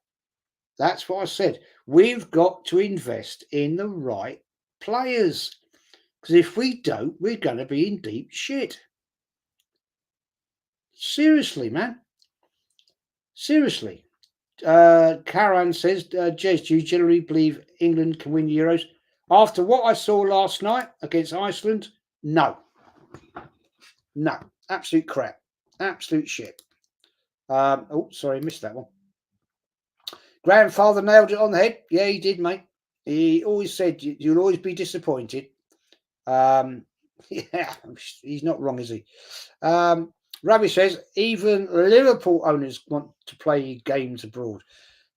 That's what I said. We've got to invest in the right players, because if we don't, we're going to be in deep shit. Seriously, man. Seriously. Karan says, Jez, do you generally believe England can win Euros? After what I saw last night against Iceland, no. Absolute crap. Absolute shit. Oh, sorry, missed that one. Grandfather nailed it on the head. Yeah, he did, mate. He always said you'll always be disappointed. Yeah, he's not wrong, is he? Ravi says even Liverpool owners want to play games abroad.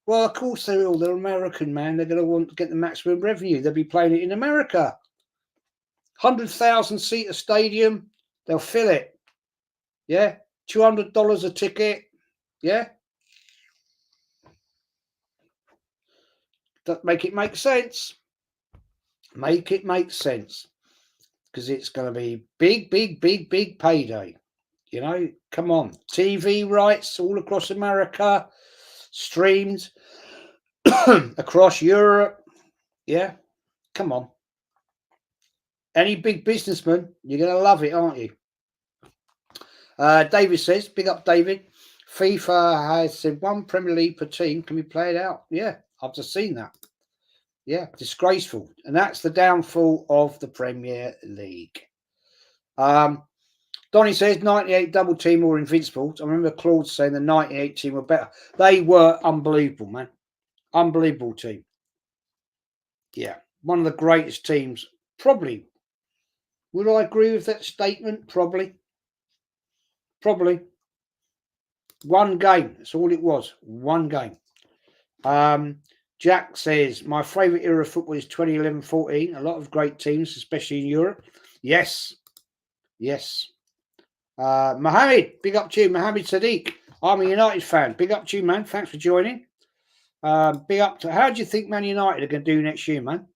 Well, of course they're American, man. They're going to want to get the maximum revenue. They'll be playing it in America. 100,000 seater stadium. They'll fill it. Yeah, $200 a ticket. Yeah. That make it make sense. Make it make sense. Because it's going to be big payday. You know, come on. TV rights all across America, streamed across Europe. Yeah, come on. Any big businessman, you're going to love it, aren't you? David says, big up, David. FIFA has said one Premier League per team. Can we play it out? Yeah, I've just seen that. Yeah, disgraceful. And that's the downfall of the Premier League. Donny says 98 double team or invincible. I remember Claude saying the 98 team were better. They were unbelievable, man. Unbelievable team. Yeah, one of the greatest teams. Probably. Would I agree with that statement? Probably. One game. That's all it was. One game. Jack says, my favourite era of football is 2011-14. A lot of great teams, especially in Europe. Yes. Mohammed, big up to you. Mohammed Sadiq. I'm a United fan. Big up to you, man. Thanks for joining. Big up to... How do you think Man United are going to do next year, man?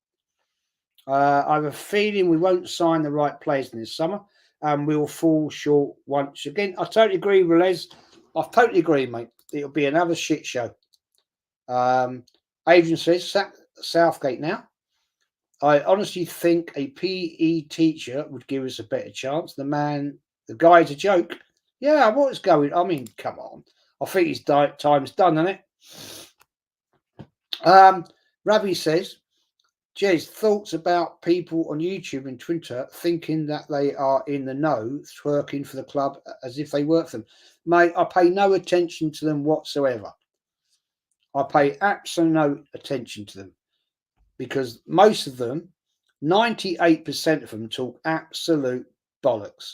I have a feeling we won't sign the right players in this summer and we'll fall short once again. I totally agree, Relez. I totally agree, mate. It'll be another shit show. Adrian says, Southgate now. I honestly think a PE teacher would give us a better chance. The guy's a joke. Yeah, what's going... I mean, come on. I think his time's done, isn't it? Ravi says, Jez, thoughts about people on YouTube and Twitter thinking that they are in the know, twerking for the club as if they work for them. Mate, I pay no attention to them whatsoever. I pay absolutely no attention to them because most of them, 98% of them talk absolute bollocks.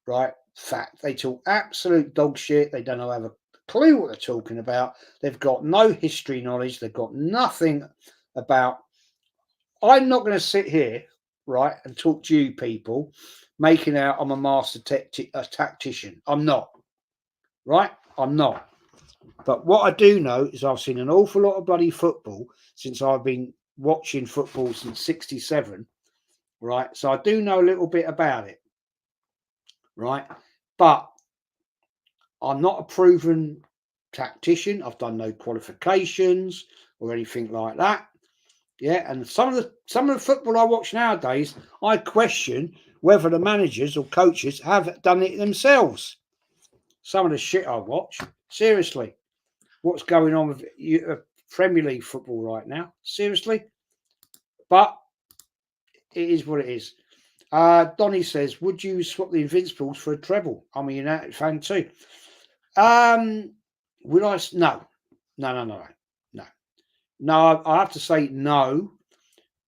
Right? Fact. They talk absolute dog shit. They don't have a clue what they're talking about. They've got no history knowledge. They've got nothing about... I'm not going to sit here, right, and talk to you people making out I'm a master tactician. I'm not. Right? I'm not. But what I do know is I've seen an awful lot of bloody football since I've been watching football since 67. Right? So I do know a little bit about it. Right? But I'm not a proven tactician. I've done no qualifications or anything like that. Yeah, and some of the football I watch nowadays, I question whether the managers or coaches have done it themselves. Some of the shit I watch, seriously, what's going on with Premier League football right now? Seriously, but it is what it is. Donny says, "Would you swap the Invincibles for a treble?" I'm a United fan too. Would I? No. No, I have to say no,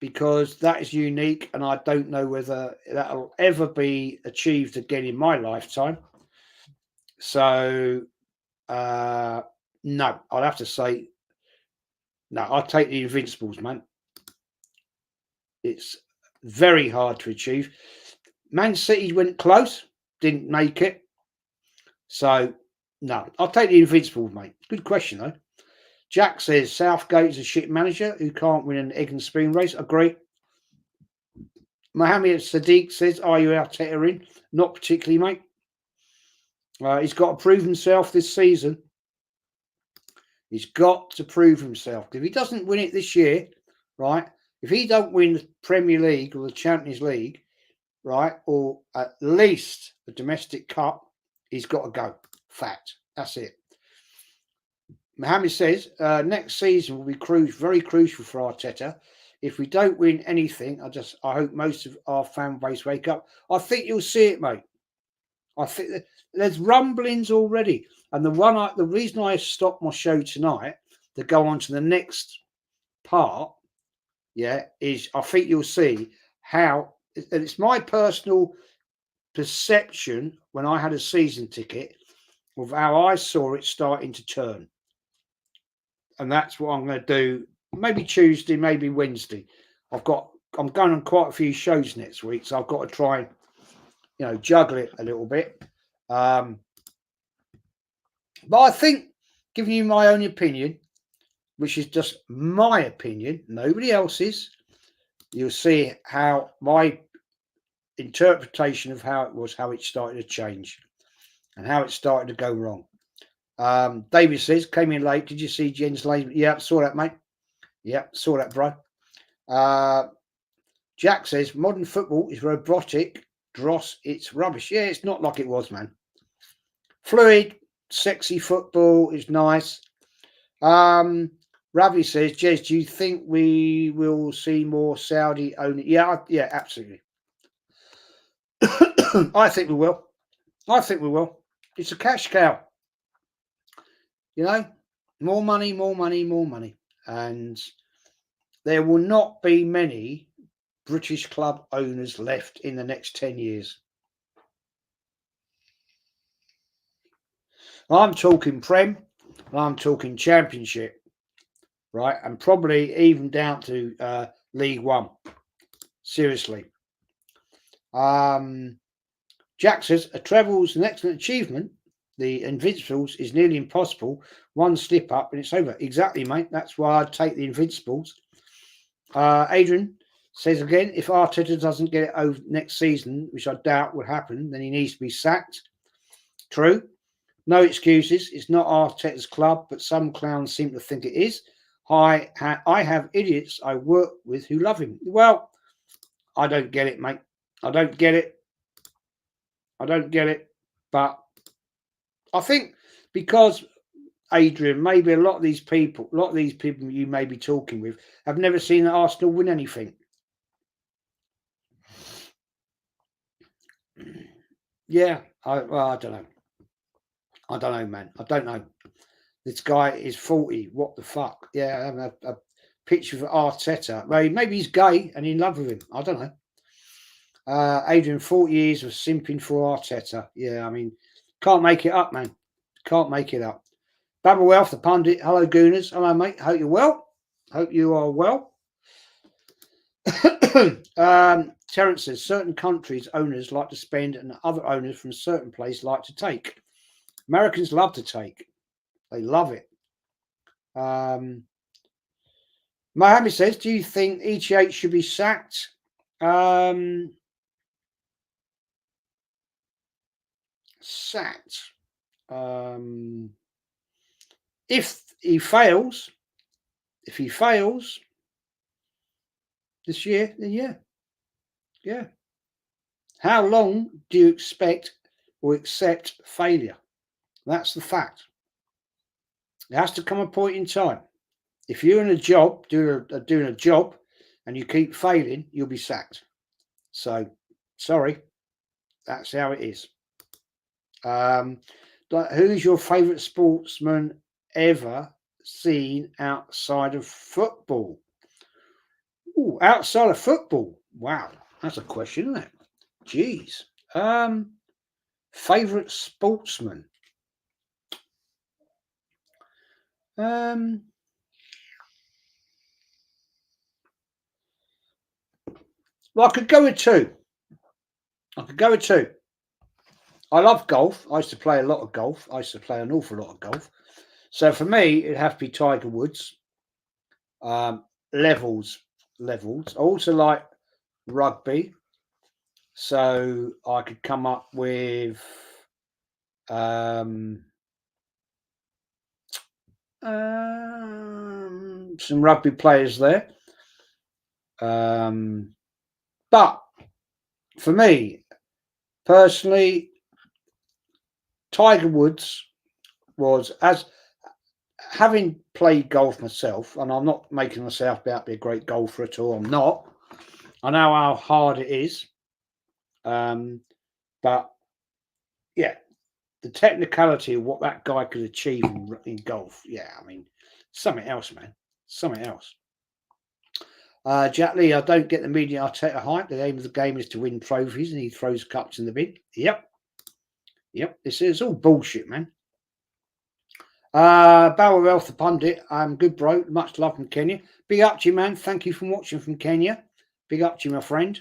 because that is unique and I don't know whether that'll ever be achieved again in my lifetime. So, no, I'd have to say no. I'll take the Invincibles, man. It's very hard to achieve. Man City went close, didn't make it. So, no, I'll take the Invincibles, mate. Good question, though. Jack says Southgate's a shit manager who can't win an egg and spoon race. Agree. Mohammed Sadiq says, are you Arteta in? Not particularly, mate. He's got to prove himself this season. He's got to prove himself. If he doesn't win it this year, right, if he don't win the Premier League or the Champions League, right, or at least the domestic cup, he's got to go. Fact. That's it. Mohammed says, next season will be very crucial for Arteta. If we don't win anything, I hope most of our fan base wake up. I think you'll see it, mate. I think there's rumblings already. And the reason I stopped my show tonight to go on to the next part, is I think you'll see how, and it's my personal perception when I had a season ticket of how I saw it starting to turn. And that's what I'm going to do. Maybe Tuesday, maybe Wednesday. I'm going on quite a few shows next week, so I've got to try and, juggle it a little bit. But I think, giving you my own opinion, which is just my opinion, nobody else's, you'll see how my interpretation of how it started to change and how it started to go wrong. David says, came in late. Did you see Jens Lehmann? Yeah, saw that, mate. Yeah, saw that, bro. Jack says, modern football is robotic. Dross, it's rubbish. Yeah, it's not like it was, man. Fluid, sexy football is nice. Ravi says, Jez, do you think we will see more Saudi owner? Yeah, absolutely. I think we will. It's a cash cow. More money, more money, more money. And there will not be many British club owners left in the next 10 years. I'm talking Prem, and I'm talking Championship, right? And probably even down to League One. Seriously. Jack says, a treble is an excellent achievement. The Invincibles is nearly impossible. One slip up and it's over. Exactly, mate. That's why I'd take the Invincibles. Adrian says again, if Arteta doesn't get it over next season, which I doubt will happen, then he needs to be sacked. True. No excuses. It's not Arteta's club, but some clowns seem to think it is. I have idiots I work with who love him. Well, I don't get it, mate. I don't get it. But I think because, Adrian, maybe a lot of these people you may be talking with have never seen Arsenal win anything. Yeah, I don't know. I don't know, man. I don't know. This guy is 40. What the fuck? Yeah, a picture of Arteta. Maybe he's gay and in love with him. I don't know. Adrian, 40 years of simping for Arteta. Yeah, I mean, can't make it up, man. Can't make it up. Babble Wealth, the pundit. Hello, Gooners. Hello, mate. Hope you're well. Hope you are well. Terence says, certain countries' owners like to spend and other owners from a certain place like to take. Americans love to take. They love it. Mohammed says, do you think ETH should be sacked? Sacked. If he fails this year, then yeah. How long do you expect or accept failure? That's the fact. There has to come a point in time. If you're in a job, doing a job, and you keep failing, you'll be sacked. So, sorry, that's how it is. Who's your favourite sportsman ever seen outside of football? Ooh, outside of football. Wow, that's a question, isn't it? Jeez. Favourite sportsman. Well, I could go with two. I love golf. I used to play a lot of golf. I used to play an awful lot of golf. So for me, it'd have to be Tiger Woods. Levels. I also like rugby. So I could come up with some rugby players there. But for me, personally, Tiger Woods was, having played golf myself, and I'm not making myself out to be a great golfer at all. I'm not. I know how hard it is. But yeah, the technicality of what that guy could achieve in golf, yeah, I mean, something else, man. Something else. Jack Lee, I don't get the media Arteta hype. The aim of the game is to win trophies, and he throws cups in the bin. Yep. It's all bullshit, man. Barrel Elf the pundit, I'm good, bro. Much love from Kenya. Big up to you, man. Thank you for watching from Kenya. Big up to you, my friend.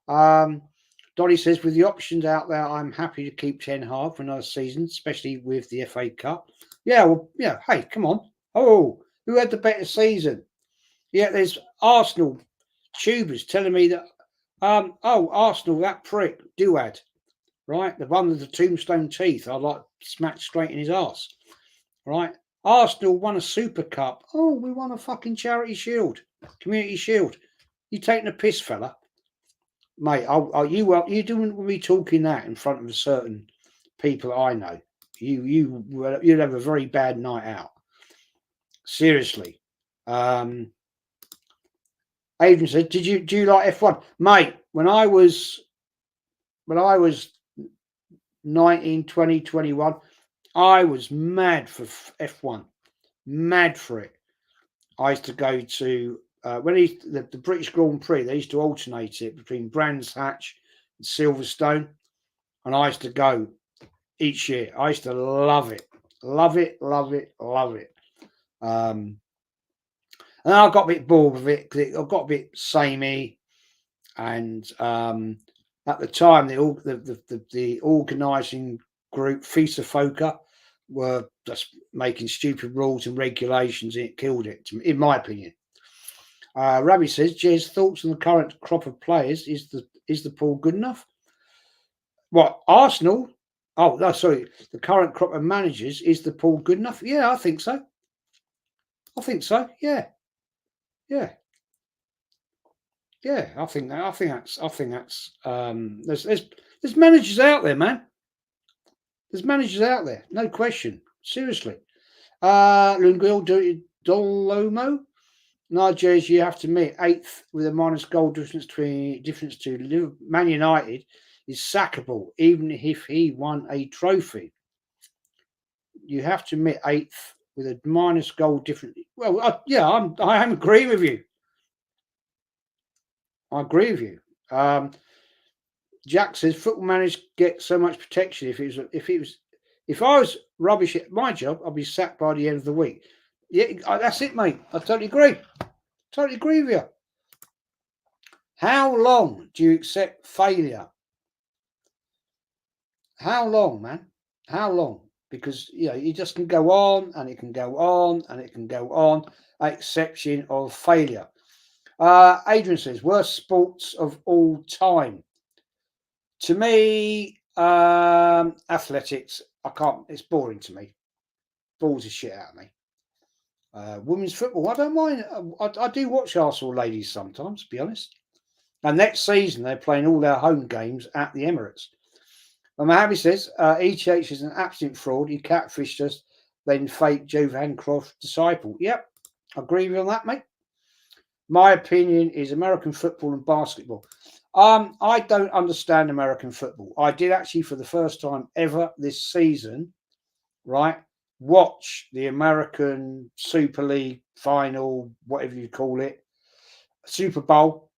Dolly says, with the options out there, I'm happy to keep Ten Hag for another season, especially with the FA Cup. Yeah, well, yeah. Hey, come on. Oh, who had the better season? Yeah, there's Arsenal tubers telling me that. Arsenal, that prick, Duad, right? The one with the tombstone teeth. I like smacked straight in his arse, right? Arsenal won a Super Cup. Oh, we won a fucking Charity Shield, Community Shield. You taking a piss, fella? Mate, you don't be talking that in front of a certain people I know. You'd have a very bad night out. Seriously. Adrian said, do you like F1? Mate, when I was 19, 20, 21, I was mad for F1. Mad for it. I used to go to when the British Grand Prix, they used to alternate it between Brands Hatch and Silverstone, and I used to go each year. I used to love it. And I got a bit bored with it because it got a bit samey, and at the time the organising group FISA FOCA were just making stupid rules and regulations, and it killed it, in my opinion. Rabbi says, Jez, thoughts on the current crop of players? Is the pool good enough? What, Arsenal? Oh, no, sorry. The current crop of managers, is the pool good enough? Yeah, I think so. Yeah. I think that's. There's managers out there, man. There's managers out there, no question. Seriously. Lungil Dolomo. Nigeria's, you have to admit, 8th with a minus goal difference to Man United is sackable, even if he won a trophy. You have to admit, 8th with a minus goal difference. Well, I am agree with you. I agree with you. Jack says football managers get so much protection. If I was rubbish at my job, I'd be sacked by the end of the week. Yeah, that's it, mate. I totally agree. Totally agree with you. How long do you accept failure? How long, man? How long? Because you just can go on and it can go on and it can go on. Exception of failure. Adrian says worst sports of all time. To me, athletics. I can't. It's boring to me. Balls the shit out of me. Women's football. I don't mind. I do watch Arsenal ladies sometimes. To be honest. And next season they're playing all their home games at the Emirates. And Mohammed says ETH is an absolute fraud. He catfished us, then fake Joe Vancroft disciple. Yep, I agree with you on that, mate. My opinion is American football and basketball. I don't understand American football. I did actually for the first time ever this season, right, watch the American Super League final, whatever you call it, Super Bowl.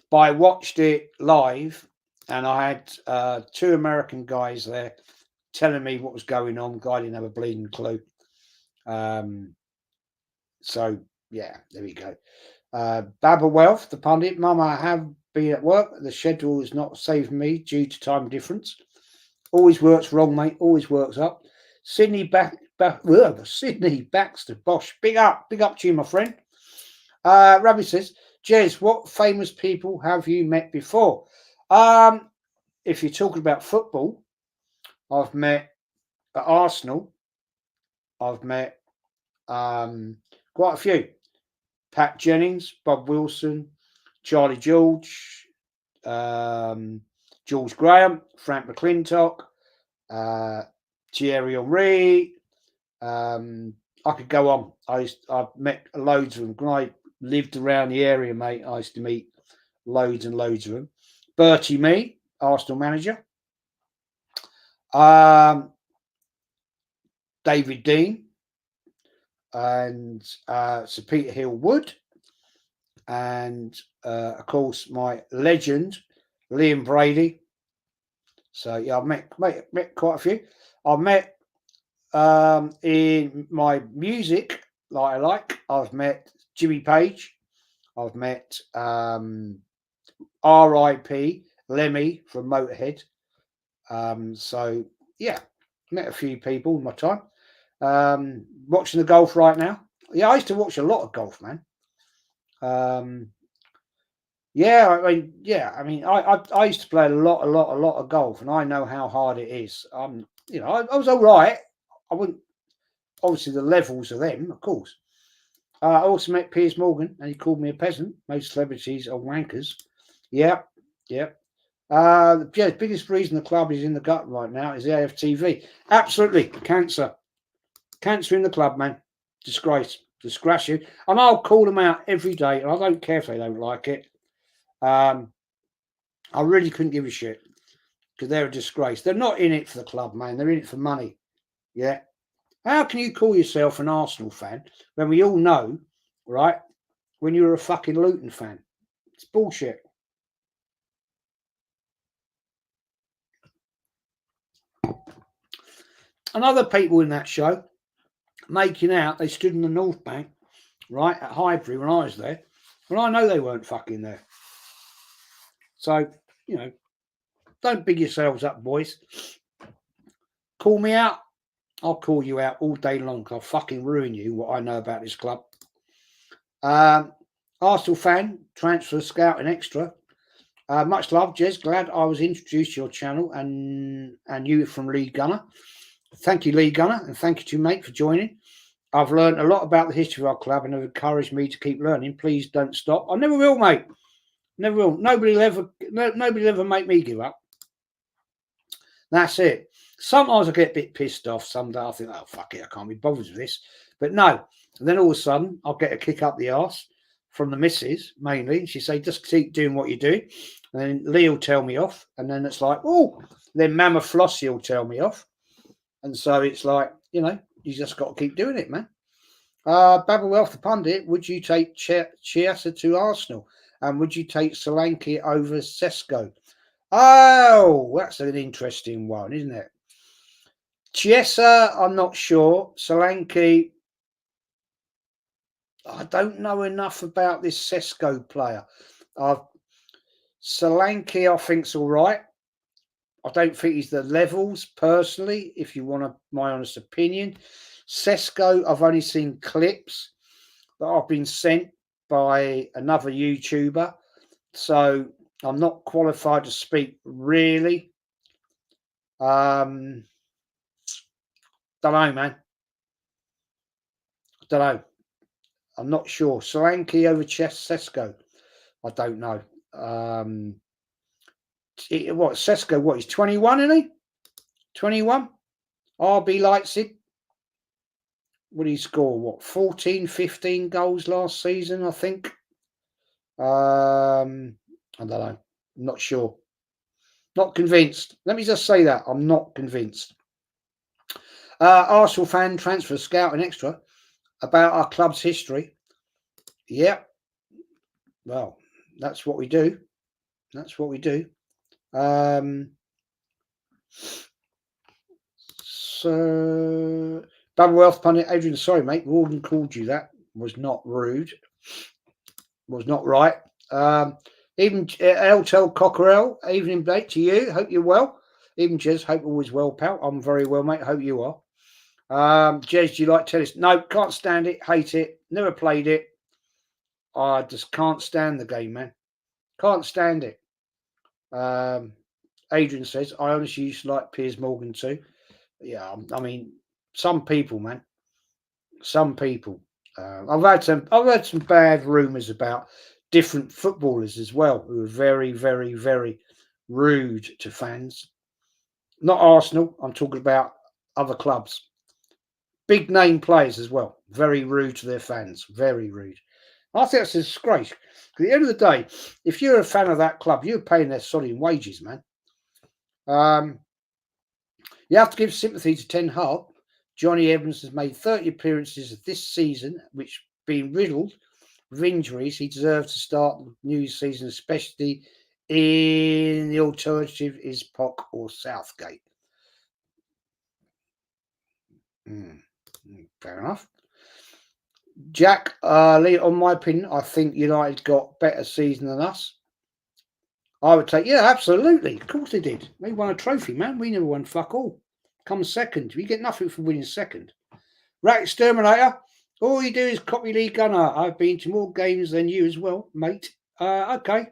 But I watched it live, and I had 2 American guys there telling me what was going on. Guy didn't have a bleeding clue. So yeah, there we go. Baba Wealth, the pundit. Mum, I have been at work. The schedule is not saving me due to time difference. Always works wrong, mate. Always works up. Sydney Sydney Baxter Bosch. Big up to you, my friend. Rabbi says, Jez, what famous people have you met before? If you're talking about football, I've met at Arsenal. I've met quite a few. Pat Jennings, Bob Wilson, Charlie George, George Graham, Frank McClintock, Thierry Henry, I could go on. I've met loads of them. When I lived around the area, mate, I used to meet loads and loads of them. Bertie Mee, Arsenal manager. David Dean and Sir Peter Hill Wood. And of course, my legend, Liam Brady. So yeah, I've met quite a few. I've met in my music, I've met Jimmy Page. I've met R.I.P. Lemmy from Motorhead. So yeah, met a few people in my time. Watching the golf right now. Yeah, I used to watch a lot of golf, man. Yeah, I mean, I used to play a lot of golf, and I know how hard it is. You know, I was all right. I wouldn't. Obviously, the levels of them, of course. I also met Piers Morgan, and he called me a peasant. Most celebrities are wankers. Yeah, yeah. Yeah, the biggest reason the club is in the gut right now is the AFTV. Absolutely, cancer in the club, man. Disgrace, you. And I'll call them out every day, and I don't care if they don't like it. I really couldn't give a shit because they're a disgrace. They're not in it for the club, man. They're in it for money. Yeah. How can you call yourself an Arsenal fan when we all know, right, when you're a fucking Luton fan? It's bullshit. And other people in that show making out they stood in the North Bank, right, at Highbury when I was there. Well, I know they weren't fucking there. So, you know, don't big yourselves up, boys. Call me out. I'll call you out all day long because I'll fucking ruin you what I know about this club. Arsenal fan, transfer scout and extra. Much love, Jez. Glad I was introduced to your channel and you from Lee Gunner. Thank you, Lee Gunner, and thank you to mate for joining. I've learned a lot about the history of our club and have encouraged me to keep learning. Please don't stop. I never will, mate. Never will. Nobody will ever make me give up. That's it. Sometimes I get a bit pissed off. Some day I think, oh, fuck it, I can't be bothered with this. But no. And then all of a sudden, I'll get a kick up the arse from the missus, mainly. She say, just keep doing what you're doing. And then Lee will tell me off. And then it's like, oh, then Mama Flossie will tell me off. And so it's like, you know, you just got to keep doing it, man. Babble Wealth the Pundit, would you take Chiesa to Arsenal? And would you take Solanke over Sesko? Oh, that's an interesting one, isn't it? Chiesa, I'm not sure. Solanke, I don't know enough about this Sesko player. Solanke, I think's all right. I don't think he's the levels, personally, if you want my honest opinion. Sesko, I've only seen clips that I've been sent by another YouTuber. So I'm not qualified to speak, really. Don't know, man. Don't know. I'm not sure. Solanke over Sesko. I don't know. Sesko, what, he's 21, isn't he? 21? RB Leipzig. What did he score? What, 14, 15 goals last season, I think? I don't know. I'm not sure. Not convinced. Let me just say that. I'm not convinced. Arsenal fan, transfer scout and extra about our club's history. Yeah. Well, that's what we do. That's what we do. So, Double Wealth Pundit, Adrian, sorry, mate. Warden called you that. Was not rude. Was not right. Even Eltel Cockerell, evening, mate, to you. Hope you're well. Even Jez, hope all is well, pal. I'm very well, mate. Hope you are. Jez, do you like tennis? No, can't stand it. Hate it. Never played it. I just can't stand the game, man. Can't stand it. Adrian says, I honestly used to like Piers Morgan too. Yeah, I mean, some people, man. Some people. I've had some bad rumours about different footballers as well who are very, very, very rude to fans. Not Arsenal. I'm talking about other clubs. big name players as well. Very rude to their fans. Very rude. I think that's a disgrace. At the end of the day, if you're a fan of that club, you're paying their solid wages, man. You have to give sympathy to Ten Hag. Johnny Evans has made 30 appearances this season, which being riddled with injuries, he deserves to start the new season, especially in the alternative is Poch or Southgate. Fair enough. Jack, Lee, on my opinion, I think United got better season than us. I would take, yeah, absolutely. Of course they did. They won a trophy, man. We never won fuck all. Come second. We get nothing for winning second. Rat Exterminator, all you do is copy Lee Gunner. I've been to more games than you as well, mate. Okay.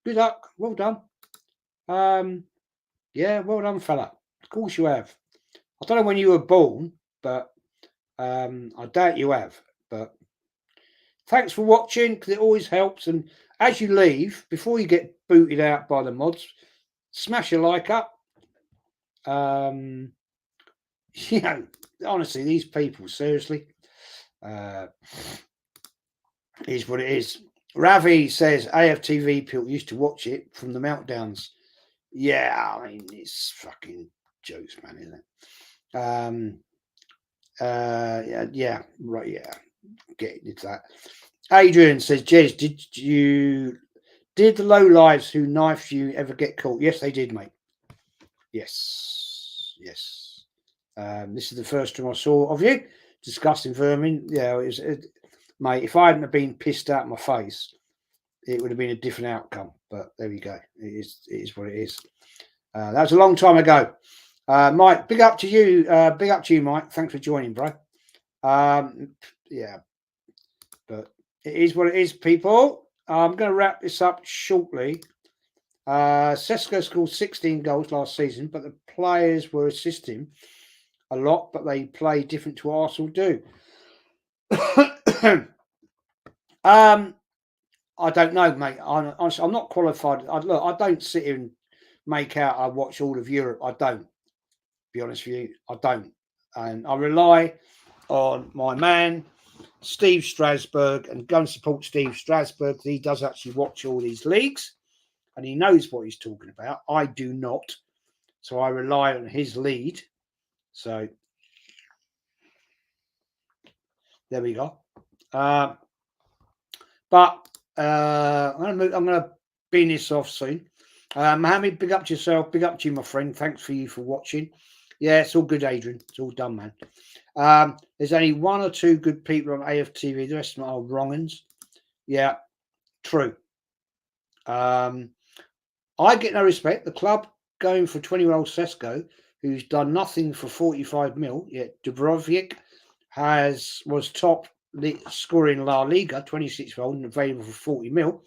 Good luck. Well done. Yeah, well done, fella. Of course you have. I don't know when you were born, but I doubt you have. But thanks for watching, because it always helps. And as you leave, before you get booted out by the mods, smash a like up. You know, honestly, these people, seriously, is what it is. Ravi says AFTV people used to watch it from the meltdowns. Yeah, I mean, it's fucking jokes, man, isn't it? Yeah, right, yeah. Getting into that. Adrian says, Jez, did the low lives who knifed you ever get caught? Yes, they did, mate. Yes. This is the first time I saw of you discussing vermin. Yeah, mate, if I hadn't have been pissed out of my face, it would have been a different outcome. But there we go. It is what it is. That was a long time ago. Mike, big up to you. Big up to you, Mike. Thanks for joining, bro. Yeah, but it is what it is, people. I'm going to wrap this up shortly. Sesko scored 16 goals last season, but the players were assisting a lot, but they play different to Arsenal do. I don't know, mate. Honestly, I'm not qualified. Look, I don't sit here and make out I watch all of Europe. I don't. Be honest with you, I don't. And I rely on my man, Steve Strasberg, and go and support Steve Strasberg, because he does actually watch all these leagues and he knows what he's talking about. I do not. So I rely on his lead. So there we go. But I'm going to bin this off soon. Mohammed, big up to yourself. Big up to you, my friend. Thanks for watching. Yeah, it's all good, Adrian. It's all done, man. There's only one or two good people on AFTV. The rest of them are wrong-uns. Yeah, true. I get no respect. The club going for 20-year-old Sesko, who's done nothing for 45 mil, yet Dubrovnik was top scoring La Liga, 26-year-old and available for 40 mil.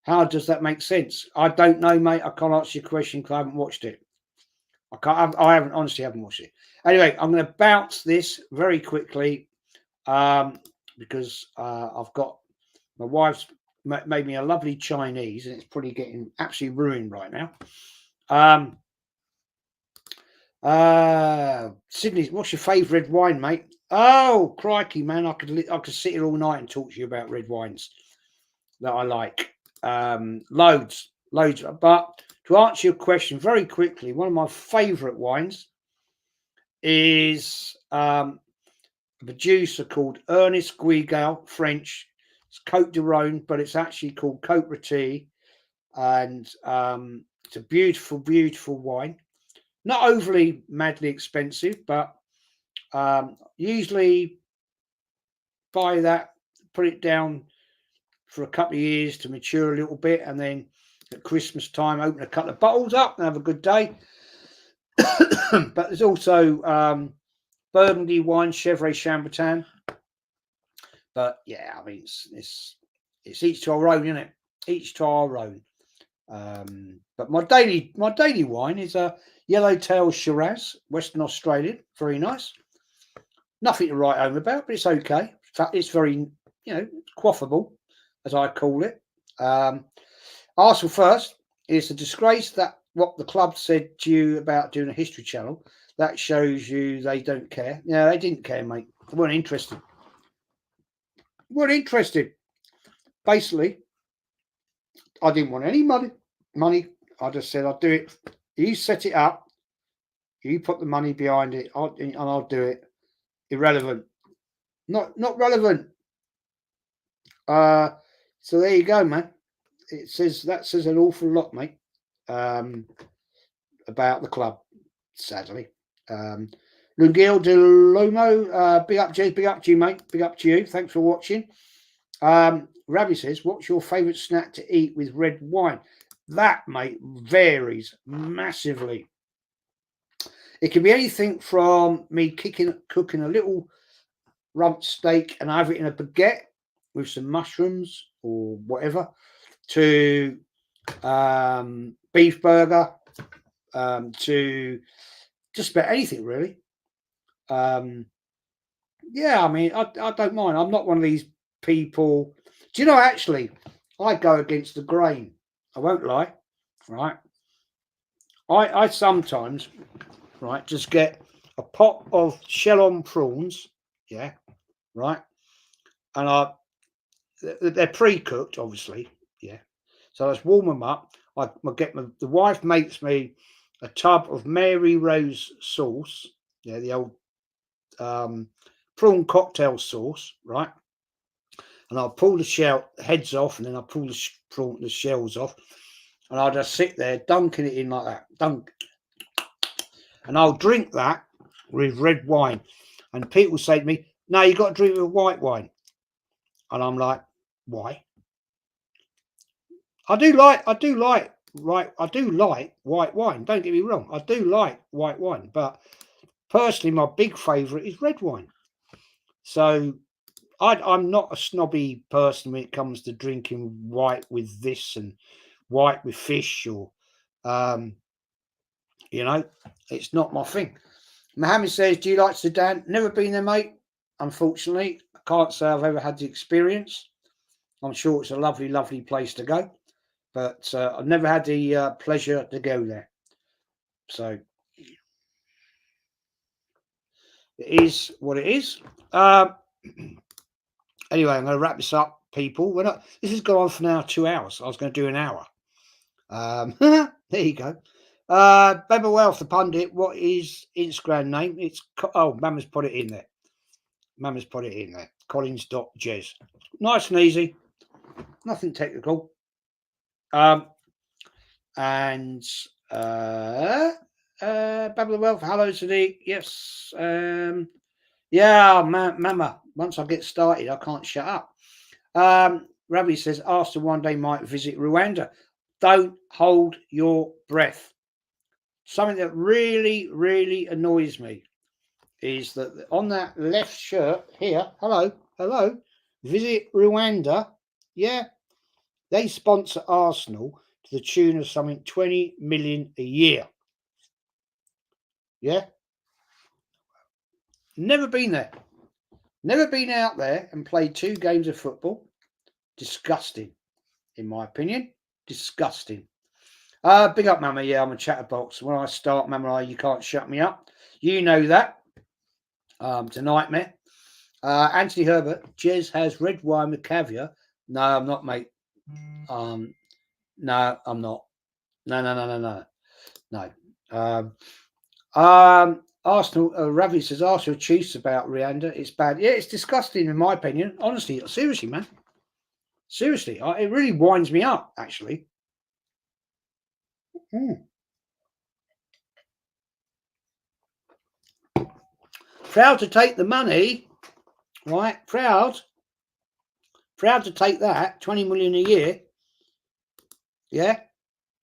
How does that make sense? I don't know, mate. I can't answer your question because I haven't watched it. I honestly haven't watched it. Anyway, I'm going to bounce this very quickly because I've got my wife's made me a lovely Chinese and it's probably getting absolutely ruined right now. Sydney, what's your favourite red wine, mate? Oh, crikey, man! I could sit here all night and talk to you about red wines that I like. Loads. But to answer your question very quickly, one of my favourite wines is a producer called Ernest Guigal, French. It's Cote de Rhone, but it's actually called Cote Rôtie, and it's a beautiful, beautiful wine. Not overly madly expensive, but usually buy that, put it down for a couple of years to mature a little bit, and then at Christmas time open a couple of bottles up and have a good day. But there's also Burgundy wine, Chevrolet Chambertin. But yeah, I mean it's each to our own, isn't it? Each to our own. But my daily wine is a Yellowtail Shiraz, Western Australian, very nice. Nothing to write home about, but it's okay. In fact, it's very, quaffable, as I call it. Arsenal first. It's a disgrace that what the club said to you about doing a history channel. that shows you they don't care. Yeah, they didn't care, mate. They weren't interested. Weren't interested. Basically, I didn't want any money. I just said, I'll do it. You set it up. You put the money behind it, and I'll do it. Irrelevant. Not relevant. So there you go, man. That says an awful lot, mate, about the club. Sadly, Lungil de Lomo, big up, Jez, big up to you, mate. Big up to you. Thanks for watching. Ravi says, "What's your favourite snack to eat with red wine?" That, mate, varies massively. It can be anything from me cooking a little rump steak and I have it in a baguette with some mushrooms or whatever, to beef burger, to just about anything really. Yeah, I mean, I don't mind. I'm not one of these people. Do you know, actually, I go against the grain. I won't lie, right? I sometimes, right, just get a pot of shell-on prawns, yeah, right, and they're pre-cooked, obviously, yeah. So I just warm them up. The wife makes me a tub of Mary Rose sauce, yeah, the old prawn cocktail sauce, right? And I'll pull the heads off, and then I'll pull the shells off, and I'll just sit there dunking it in like that, and I'll drink that with red wine. And people say to me, "No, you got to drink it with white wine," and I'm like, "Why?" I do like white wine. Don't get me wrong, I do like white wine, but personally, my big favourite is red wine. So I'm not a snobby person when it comes to drinking white with this and white with fish, or it's not my thing. Mohammed says, "Do you like Sudan?" Never been there, mate. Unfortunately, I can't say I've ever had the experience. I'm sure it's a lovely, lovely place to go, but I've never had the pleasure to go there. So it is what it is. Anyway, I'm going to wrap this up, people. This has gone on for now 2 hours. I was going to do an hour. There you go. Beba Wealth, the pundit. What is Instagram name? Mama's put it in there. Collins.jez. Nice and easy. Nothing technical. And Beba Wealth. Hello, Sadiq. Yes. Yeah, Mama. Once I get started, I can't shut up. Ravi says, Arsenal one day might visit Rwanda. Don't hold your breath. Something that really, really annoys me is that on that left shirt here, hello, visit Rwanda. Yeah, they sponsor Arsenal to the tune of something 20 million a year. Yeah. Never been there. Never been out there and played 2 games of football. Disgusting, in my opinion. Disgusting. Big up, Mama. Yeah, I'm a chatterbox. When I start, Mama, you can't shut me up. You know that. It's a nightmare. Anthony Herbert, Jez has red wine with caviar. No, I'm not, mate. No, I'm not. No. Arsenal, Ravi says, Arsenal Chiefs about Rwanda. It's bad. Yeah, it's disgusting, in my opinion. Honestly, seriously, man. Seriously, it really winds me up, actually. Proud to take the money, right? Proud to take that 20 million a year, yeah.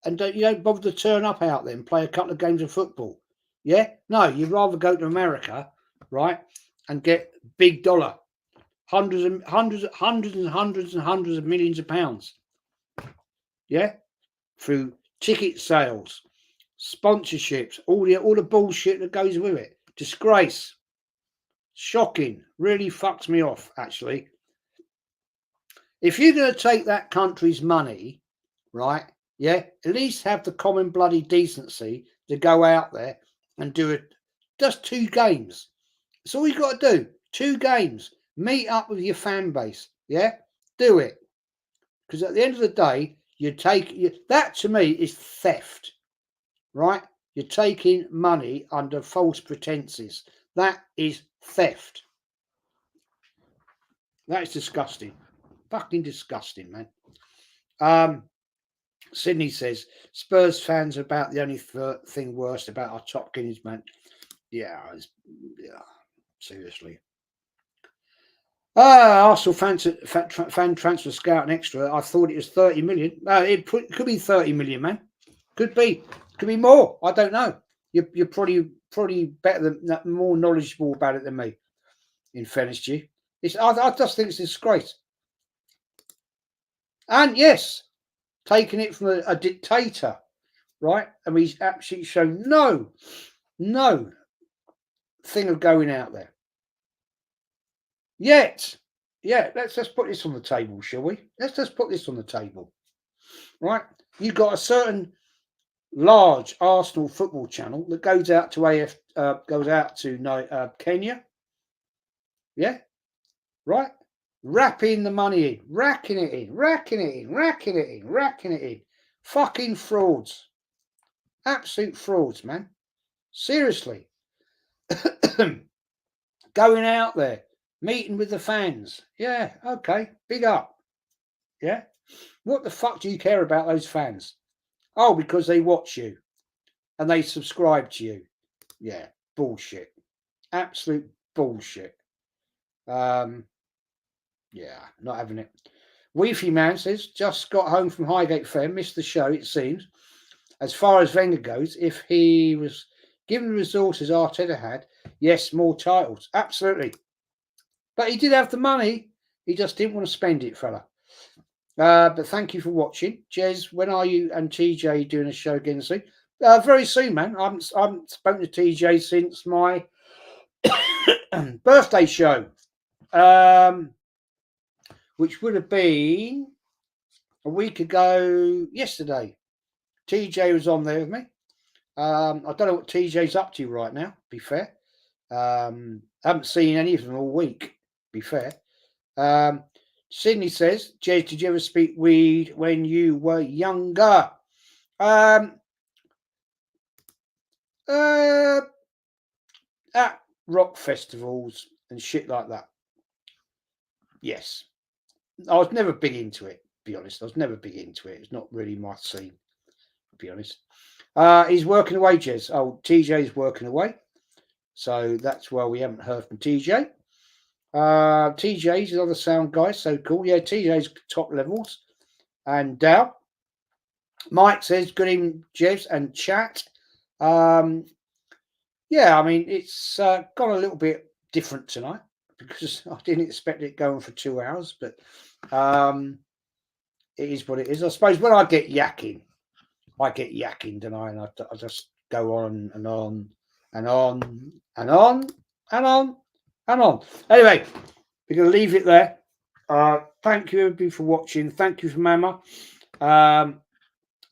And you don't bother to turn up out there and play a couple of games of football, yeah. No, you'd rather go to America, right, and get big dollar, hundreds of millions of pounds, yeah, through ticket sales, sponsorships, all the bullshit that goes with it. Disgrace. Shocking. Really fucks me off, actually. If you're going to take that country's money, right, yeah, at least have the common bloody decency to go out there and do Just 2 games. That's all you got to do. 2 games. Meet up with your fan base. Yeah, do it. Because at the end of the day, that to me is theft, right? You're taking money under false pretenses. That is theft. That is disgusting. Fucking disgusting, man. Sydney says Spurs fans are about the only thing worse about our top guineas, man. Yeah, seriously. Arsenal fan transfer scout and extra. I thought it was 30 million. It could be 30 million, man. Could be more. I don't know. You're probably better than more knowledgeable about it than me. In fairness to you, I just think it's a disgrace. And yes, taking it from a dictator, right? And he's absolutely shown no thing of going out there. Yet, yeah, let's just put this on the table, shall we? Let's just put this on the table, right? You've got a certain large Arsenal football channel that goes out to Kenya, yeah, right? Wrapping the money in, racking it in. Fucking frauds, absolute frauds, man. Seriously, going out there. Meeting with the fans. Yeah, okay. Big up. Yeah. What the fuck do you care about those fans? Oh, because they watch you and they subscribe to you. Yeah, bullshit. Absolute bullshit. Yeah, not having it. Weefy Man says, just got home from Highgate Fair, missed the show, it seems. As far as Wenger goes, if he was given the resources Arteta had, yes, more titles. Absolutely. But he did have the money. He just didn't want to spend it, fella. But thank you for watching. Jez, when are you and TJ doing a show again soon? Very soon, man. I haven't spoken to TJ since my birthday show, which would have been a week ago yesterday. TJ was on there with me. I don't know what TJ's up to right now, to be fair. I haven't seen any of them all week. Be fair. Sydney says, Jez, did you ever speak weed when you were younger? At rock festivals and shit like that. Yes. I was never big into it, to be honest. I was never big into it. It's not really my scene, to be honest. He's working away, Jez. Oh, TJ's working away. So that's why we haven't heard from TJ. TJ's another sound guy, so cool. Yeah, TJ's top levels. And Dow. Mike says, good evening, Jez and chat. Yeah, I mean, it's gone a little bit different tonight because I didn't expect it going for 2 hours, but it is what it is. I suppose when I get yakking, don't I? And I just go on and on and on and on and on and on. Anyway, we're going to leave it there. Thank you, everybody, for watching. Thank you for Mama.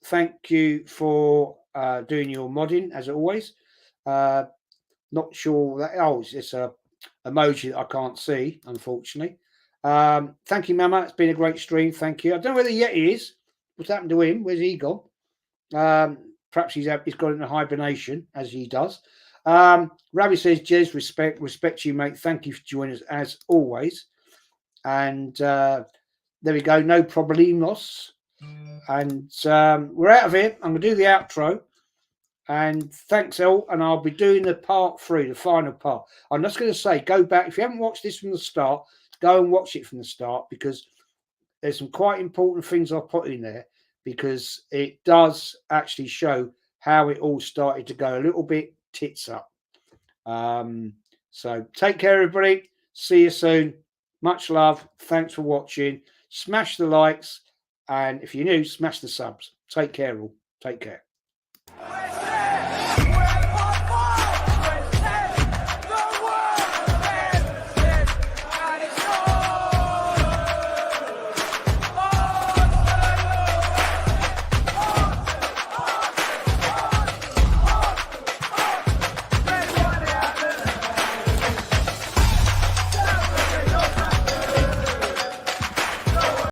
Thank you for doing your modding, as always. Not sure that... Oh, it's a emoji that I can't see, unfortunately. Thank you, Mama. It's been a great stream. Thank you. I don't know where the Yeti is. What's happened to him? Where's he gone? Perhaps he's gone into hibernation, as he does. Ravi says, Jez, respect you, mate. Thank you for joining us, as always. And there we go. No problemos. And we're out of here. I'm going to do the outro. And thanks all. And I'll be doing the part 3, the final part. I'm just going to say, go back. If you haven't watched this from the start, go and watch it from the start, because there's some quite important things I've put in there, because it does actually show how it all started to go a little bit tits up. So take care, everybody. See you soon. Much love. Thanks for watching. Smash the likes. And if you're new, smash the subs. Take care, all. Take care.